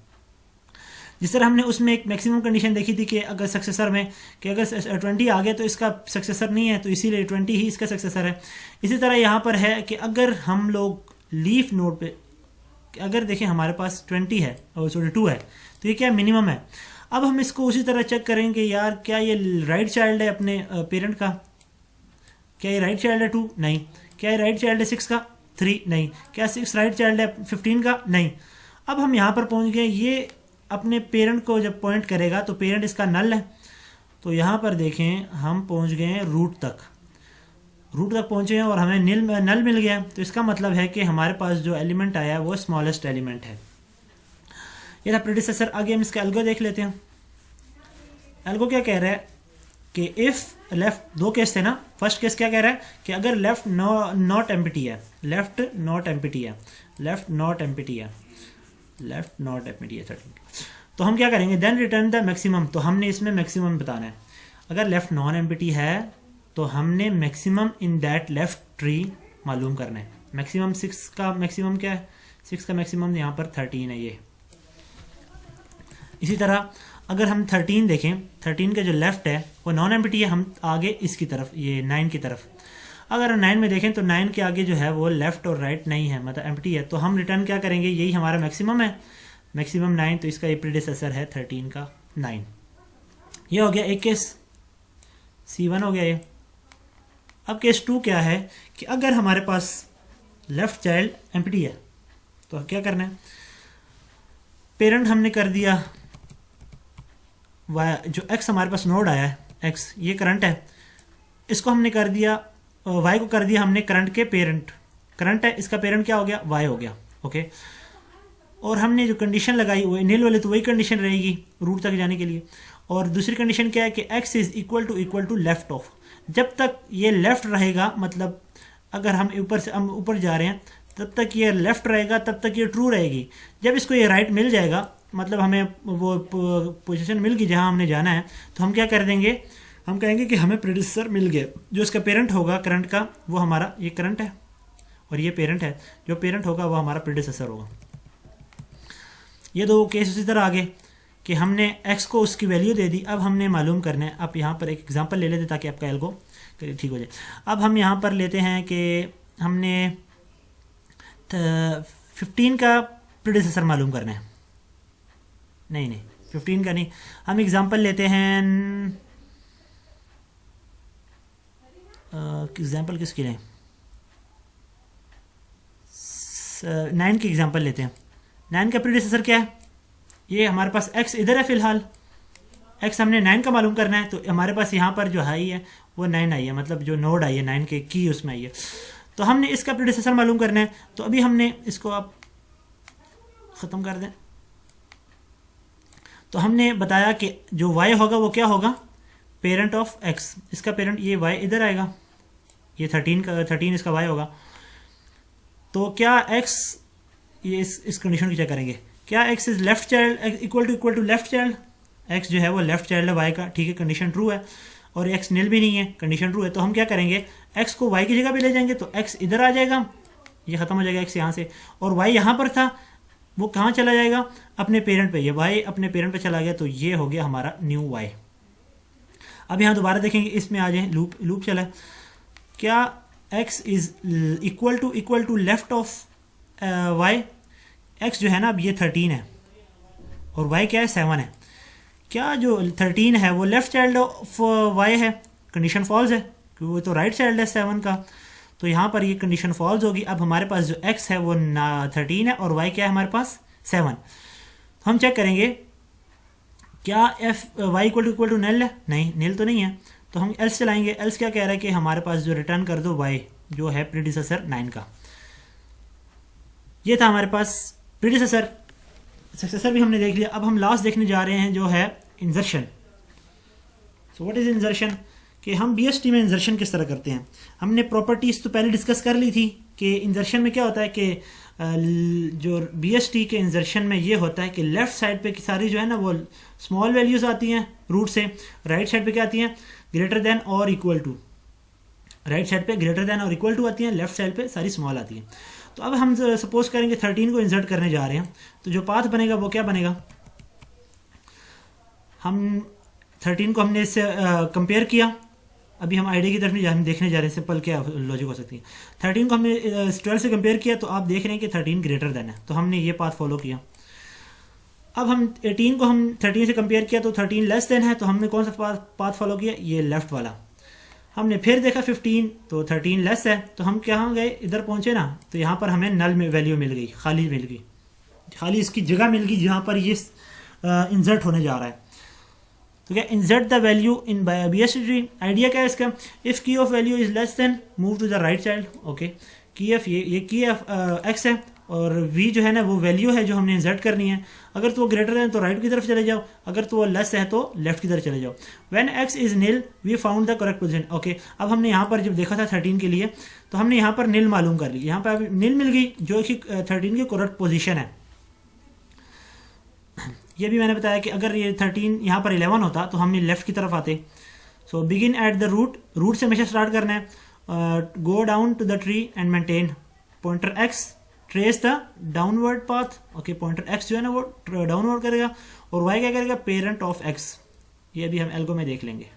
जिस तरह हमने उसमें एक मैक्सिमम कंडीशन देखी थी कि अगर सक्सेसर में कि अगर 20 आ गया तो इसका सक्सेसर नहीं है, तो इसीलिए 20 ही इसका सक्सेसर है। इसी तरह यहाँ पर है कि अगर हम लोग लीफ नोड पे अगर देखें हमारे पास 20 है और 2 है, तो ये क्या मिनिमम है। अब हम इसको उसी तरह चेक करेंगे, यार क्या ये राइट चाइल्ड है अपने पेरेंट का, क्या ये राइट चाइल्ड है 2, नहीं। क्या ये राइट चाइल्ड है 6 का, 3, नहीं। क्या 6 राइट चाइल्ड है 15 का, नहीं। अब हम यहाँ पर पहुँच गए, ये अपने पेरेंट को जब पॉइंट करेगा तो पेरेंट इसका नल है। तो यहाँ पर देखें हम पहुँच गए हैं रूट तक पहुँचे हैं और हमें नल मिल गया। तो इसका मतलब है कि हमारे पास जो एलिमेंट आया वो स्मॉलेस्ट एलिमेंट है। ये था प्रेडिसेसर। आगे हम इसका एल्गो देख लेते हैं। एल्गो क्या कह रहा है कि इफ़ लेफ्ट, 2 केस थे ना। फर्स्ट केस क्या कह रहा है कि अगर लेफ्ट नॉट एम्प्टी है, लेफ्ट नॉट एम्प्टी है 13, तो हम क्या करेंगे, देन रिटर्न द मैक्सिमम। तो हमने इसमें मैक्सिमम बताना है। अगर लेफ्ट नॉन एम्प्टी है तो हमने maximum in that left tree मालूम करना है। मैक्सिमम 6 का मैक्सिमम क्या है, 6 का मैक्सिमम यहाँ पर 13 है ये। इसी तरह अगर हम 13 देखें, 13 का जो लेफ्ट है वो नॉन एम्प्टी है, हम आगे इसकी तरफ, ये 9 की तरफ। अगर हम 9 में देखें तो 9 के आगे जो है वो लेफ्ट और राइट नहीं है, मतलब एम्प्टी है। तो हम रिटर्न क्या करेंगे, यही हमारा मैक्सिमम है, मैक्सिमम 9। तो इसका ये प्रेडिसेसर है 13 का 9। ये हो गया एक केस, C1 हो गया ये। अब केस 2 क्या है कि अगर हमारे पास लेफ्ट चाइल्ड एम्प्टी है तो क्या करना है, पेरेंट हमने कर दिया वाई, जो x हमारे पास नोड आया है x, ये करंट है, इसको हमने कर दिया y को कर दिया हमने करंट के पेरेंट। करंट है, इसका पेरेंट क्या हो गया, y हो गया। ओके, और हमने जो कंडीशन लगाई वो नील वाले, तो वही कंडीशन रहेगी रूट तक जाने के लिए। और दूसरी कंडीशन क्या है कि x is equal to left of. जब तक ये लेफ्ट रहेगा, मतलब अगर हम ऊपर जा रहे हैं तब तक ये लेफ्ट रहेगा, तब तक ये ट्रू रहेगी। जब इसको ये राइट मिल जाएगा, मतलब हमें वो पोजीशन मिल गई जहां हमने जाना है, तो हम क्या कर देंगे, हम कहेंगे कि हमें प्रेडिसेसर मिल गया। जो इसका पेरेंट होगा करंट का, वो हमारा ये करंट है और ये पेरेंट है, जो पेरेंट होगा वो हमारा प्रेडिसेसर होगा। ये 2 केस उसी तरह आगे कि हमने x को उसकी वैल्यू दे दी। अब हमने मालूम करना है, अब यहाँ पर एक एग्जांपल ले लेते ताकि आपका एल्गो ठीक हो जाए। अब हम यहाँ पर लेते हैं कि हमने 15 का प्रेडिसेसर मालूम करना है। नहीं 15 का नहीं, हम एग्जांपल लेते हैं, एग्जांपल किसके लिए, 9 की एग्जांपल लेते हैं। 9 का प्रेडिसेसर क्या है, ये हमारे पास x इधर है फिलहाल, x हमने 9 का मालूम करना है। तो हमारे पास यहाँ पर जो आई है वो 9 आई है, मतलब जो नोड आई है 9 के की उसमें आई है। तो हमने इसका प्रेडिसेसर मालूम करना है। तो अभी हमने इसको आप ख़त्म कर दें। तो हमने बताया कि जो y होगा वो क्या होगा, पेरेंट ऑफ x। इसका पेरेंट ये y इधर आएगा, ये 13 इसका y होगा। तो क्या x, ये इस कंडीशन की चेक करेंगे, क्या x is left child equal to left child, x जो है वो लेफ्ट चाइल्ड है y का, ठीक है, कंडीशन ट्रू है। और x नील भी नहीं है, कंडीशन ट्रू है। तो हम क्या करेंगे, x को y की जगह पे ले जाएंगे, तो x इधर आ जाएगा, ये ख़त्म हो जाएगा x यहाँ से, और y यहाँ पर था, वो कहाँ चला जाएगा, अपने पेरेंट पे। ये y अपने पेरेंट पे चला गया, तो ये हो गया हमारा न्यू y। अब यहाँ दोबारा देखेंगे, इसमें आ जाए, लूप चला है। क्या x is equal to left of y, x जो है ना अब ये 13 है और y क्या है 7 है। क्या जो 13 है वो लेफ्ट चाइल्ड ऑफ y है, कंडीशन फॉल्स है क्योंकि वो तो राइट चाइल्ड है 7 का। तो यहाँ पर ये कंडीशन फॉल्स होगी। अब हमारे पास जो x है वो 13 है और y क्या है हमारे पास 7। हम चेक करेंगे क्या y इक्वल टू नल है, नहीं नल तो नहीं है। तो हम एल्स चलाएंगे। एल्स क्या कह रहा है कि हमारे पास जो रिटर्न कर दो y जो है प्रीडिसेसर 9 का। ये था हमारे पास प्रीडिसेसर। सक्सेसर भी हमने देख लिया। अब हम लास्ट देखने जा रहे हैं जो है इंजर्शन। सो व्हाट इज इंजर्शन, कि हम BST में इंजर्शन किस तरह करते हैं। हमने प्रॉपर्टीज़ तो पहले डिस्कस कर ली थी कि इंजर्शन में क्या होता है कि जो BST के इंजर्शन में ये होता है कि लेफ़्ट साइड पे की सारी जो है ना वो स्मॉल वैल्यूज़ आती हैं रूट से, राइट साइड पे क्या आती हैं ग्रेटर देन और इक्वल टू। राइट साइड पे ग्रेटर देन और इक्वल टू आती हैं, लेफ्ट साइड पे सारी स्मॉल आती हैं। तो अब हम सपोज करेंगे 13 को इंसर्ट करने जा रहे हैं, तो जो पाथ बनेगा वो क्या बनेगा, हम 13 को हमने इससे कंपेयर किया, अभी हम आईडी की तरफ नहीं हम देखने जा रहे हैं सिंपल क्या लॉजिक हो सकती है। 13 को हमने 12 से कंपेयर किया तो आप देख रहे हैं कि 13 ग्रेटर देन है, तो हमने ये पाथ फॉलो किया। अब हम 18 को हम 13 से कंपेयर किया तो 13 लेस देन है, तो हमने कौन सा पाथ फॉलो किया, ये लेफ्ट वाला। हमने फिर देखा 15 तो 13 लेस है, तो हम कहाँ गए, इधर पहुँचे ना, तो यहाँ पर हमें नल में वैल्यू मिल गई, खाली मिल गई, खाली इसकी जगह मिल गई जहाँ पर ये इंसर्ट होने जा रहा है। तो क्या insert the value in BST tree, idea क्या है इसका, if key of value is less than move to the right child. Okay, की एफ ये की एफ एक्स है और वी जो है ना वो वैल्यू है जो हमने इंसर्ट करनी है। अगर तो वो ग्रेटर है तो राइट की तरफ चले जाओ, अगर तो वो लेस है तो लेफ्ट की तरफ चले जाओ। When x is nil we found the correct position. Okay, अब हमने यहाँ पर जब देखा था 13 के लिए तो हमने यहाँ पर नील मालूम कर ली, यहाँ पर नील मिल गई जो कि 13 की करेक्ट पोजीशन है। ये भी मैंने बताया कि अगर ये 13 यहाँ पर 11 होता तो हम लेफ्ट की तरफ आते। So begin at the root, root से हमेशा स्टार्ट करना है। Go down to the tree and maintain pointer X trace the downward path. Okay, pointer X जो है ना वो डाउनवर्ड करेगा और वाई क्या करेगा, पेरेंट ऑफ एक्स। ये अभी हम एल्गो में देख लेंगे।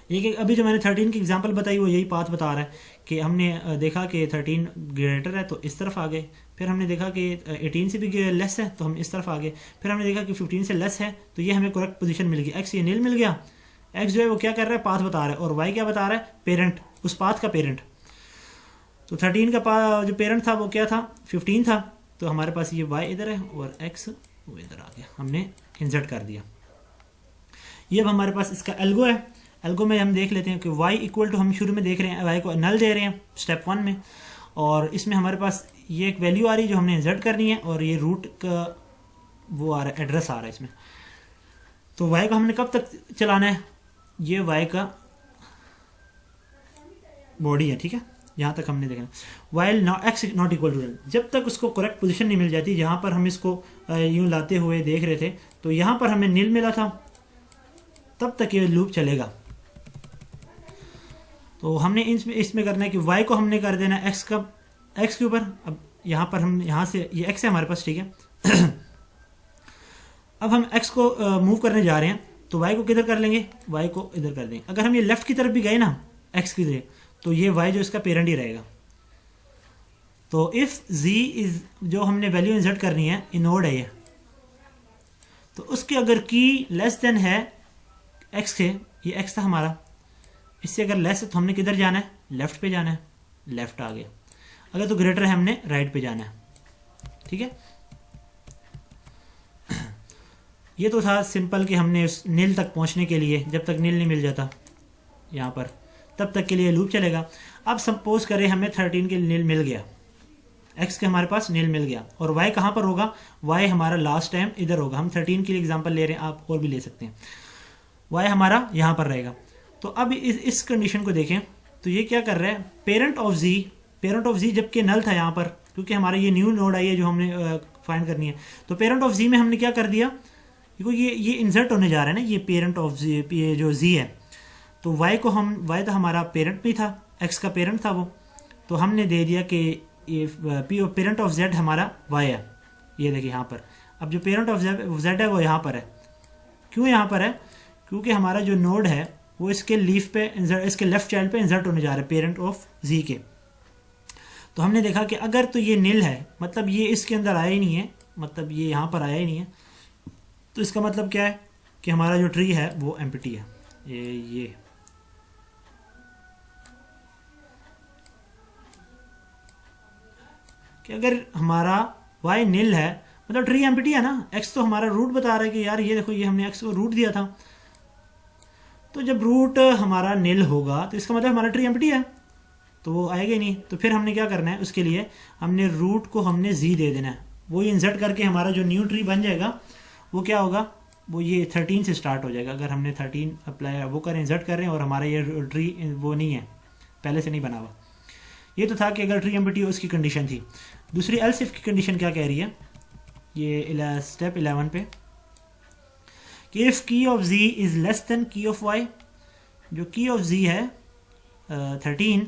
ये कि अभी जो मैंने 13 की एग्जांपल बताई वो यही पाथ बता रहा है कि हमने देखा कि 13 ग्रेटर है तो इस तरफ आ गए, फिर हमने देखा कि 18 से भी लेस है तो हम इस तरफ आ गए, फिर हमने देखा कि 15 से लेस है तो ये हमें करेक्ट पोजीशन मिल गई। एक्स ये नील मिल गया, एक्स जो है वो क्या कर रहा है, पाथ बता रहा है, और वाई क्या बता रहा है, पेरेंट, उस पाथ का पेरेंट। तो 13 का जो पेरेंट था वो क्या था, 15 था, तो हमारे पास ये वाई इधर है और एक्स वो इधर आ गया, हमने इंसर्ट कर दिया। ये अब हमारे पास इसका एल्गो है। एल्गो में हम देख लेते हैं कि y इक्वल टू, हम शुरू में देख रहे हैं y को नल दे रहे हैं स्टेप 1 में, और इसमें हमारे पास ये एक वैल्यू आ रही है जो हमने इंसर्ट करनी है और ये रूट का वो आ रहा है, एड्रेस आ रहा है इसमें। तो y को हमने कब तक चलाना है, ये y का बॉडी है, ठीक है, यहाँ तक हमने देखना। While x not equal to, जब तक उसको करेक्ट पोजीशन नहीं मिल जाती, जहाँ पर हम इसको यूँ लाते हुए देख रहे थे तो यहाँ पर हमें नील मिला था, तब तक ये लूप चलेगा। तो हमने इसमें करना है कि y को हमने कर देना x का x के ऊपर। अब यहाँ पर हम यहाँ से ये x है हमारे पास, ठीक है अब हम x को मूव करने जा रहे हैं तो y को किधर कर लेंगे, y को इधर कर देंगे। अगर हम ये लेफ्ट की तरफ भी गए ना x की तरफ तो ये y जो इसका पेरेंट ही रहेगा। तो इफ़ z इज, जो हमने वैल्यू इंसर्ट करनी है इनोड है ये, तो उसके अगर की लेस देन है x के, ये x था हमारा, इससे अगर लेस है तो हमने किधर जाना है, लेफ्ट पे जाना है, लेफ्ट आ गया। अगर तो ग्रेटर है हमने राइट पे जाना है, ठीक है। ये तो था सिंपल कि हमने उस नील तक पहुंचने के लिए, जब तक नील नहीं मिल जाता यहाँ पर तब तक के लिए लूप चलेगा। अब सपोज करें हमें 13 के नील मिल गया, x के हमारे पास नील मिल गया, और y कहाँ पर होगा, y हमारा लास्ट टाइम इधर होगा। हम 13 के लिए एग्जांपल ले रहे हैं, आप और भी ले सकते हैं। y हमारा यहाँ पर रहेगा। तो अब इस कंडीशन को देखें तो ये क्या कर रहा है, पेरेंट ऑफ z जबकि नल था यहाँ पर, क्योंकि हमारा ये न्यू नोड आई है जो हमने फाइंड करनी है। तो पेरेंट ऑफ z में हमने क्या कर दिया, क्योंकि ये इंसर्ट होने जा रहा है ना, ये पेरेंट ऑफ z, ये जो z है, तो y को हम, y तो हमारा पेरेंट भी था, x का पेरेंट था वो, तो हमने दे दिया कि ये पेरेंट ऑफ z हमारा y है। ये देखिए यहाँ पर, अब जो पेरेंट ऑफ z है वो यहाँ पर है। क्यों यहाँ पर है, क्योंकि हमारा जो नोड है वो इसके लीफ पे इसके लेफ्ट चाइल्ड पे इंसर्ट होने जा रहा है, पेरेंट ऑफ z के। तो हमने देखा कि अगर तो ये नील है, मतलब ये इसके अंदर आया ही नहीं है, मतलब ये यहाँ पर आया ही नहीं है, तो इसका मतलब क्या है कि हमारा जो ट्री है वो एम्प्टी है। ये कि अगर हमारा y नील है मतलब ट्री एम्प्टी है ना, x तो हमारा रूट बता रहा है कि यार ये देखो ये हमने x को रूट दिया था, तो जब रूट हमारा नील होगा तो इसका मतलब हमारा ट्री एम्प्टी है, तो वो आएगा ही नहीं। तो फिर हमने क्या करना है, उसके लिए हमने रूट को हमने z दे देना है, वो इंसर्ट करके हमारा जो न्यू ट्री बन जाएगा वो क्या होगा, वो ये 13 से स्टार्ट हो जाएगा। अगर हमने 13 अप्लाई वो कर इंसर्ट कर रहे हैं और हमारा ये ट्री वो नहीं है, पहले से नहीं बना हुआ। ये तो था कि अगर ट्री एम्प्टी हो उसकी कंडीशन थी। दूसरी एल्स इफ की कंडीशन क्या कह रही है, ये स्टेप 11 पे, कि if key of z is less than key of y, जो की ऑफ z है 13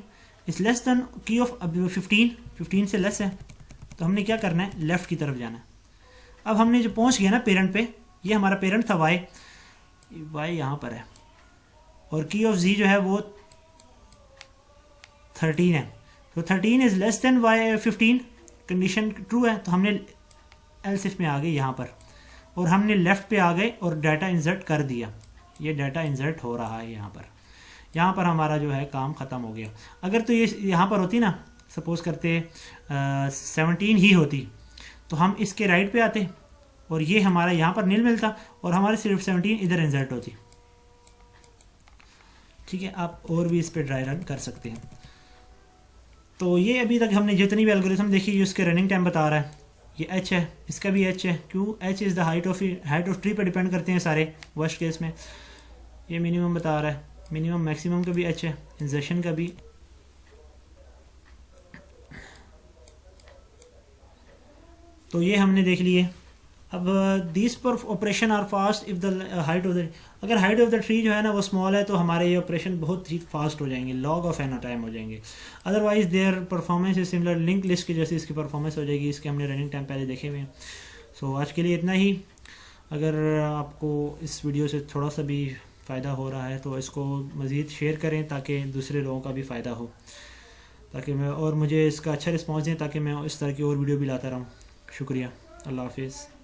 इज़ लेस दैन की ऑफ 15 से लेस है, तो हमने क्या करना है, लेफ़्ट की तरफ जाना है। अब हमने जो पहुंच गया ना पेरेंट पे, ये हमारा पेरेंट था y यहाँ पर है, और की ऑफ z जो है वो 13 है, तो 13 is less than y15, condition true है, तो हमने एल्स इफ में आ गए यहाँ पर, और हमने लेफ़्ट पे आ गए और डाटा इंसर्ट कर दिया। ये डाटा इंसर्ट हो रहा है यहाँ पर हमारा जो है काम ख़त्म हो गया। अगर तो ये यहाँ पर होती ना, सपोज़ करते 17 ही होती, तो हम इसके राइट पे आते और ये हमारा यहाँ पर नील मिलता और हमारे सिर्फ 17 इधर इंसर्ट होती। ठीक है, आप और भी इस पर ड्राई रन कर सकते हैं। तो ये अभी तक हमने जितनी भी एल्गोरिथम देखी, ये उसके रनिंग टाइम बता रहा है। ये h है, इसका भी h है, क्यों, h is the height of tree पर डिपेंड करते हैं सारे वर्स्ट केस में। ये मिनिमम बता रहा है, मिनिमम मैक्सिमम का भी h है, इंसर्शन का भी। तो ये हमने देख लिए। अब दिस पर operation are fast if the height of the, अगर हाइट ऑफ द ट्री जो है ना वो स्मॉल है, तो हमारे ये ऑपरेशन बहुत ही फास्ट हो जाएंगे, log ऑफ n टाइम हो जाएंगे। Otherwise their performance is similar, link list की जैसे इसकी परफॉर्मेंस हो जाएगी। इसके हमने रनिंग टाइम पहले देखे हुए हैं। सो आज के लिए इतना ही। अगर आपको इस वीडियो से थोड़ा सा भी फ़ायदा हो रहा है तो इसको मज़ीद शेयर करें ताकि दूसरे लोगों का भी फ़ायदा हो, ताकि मैं, और मुझे इसका अच्छा रिस्पॉन्स दें ताकि मैं इस तरह की और वीडियो भी लाता रहूँ। शुक्रिया, अल्लाह हाफिज़।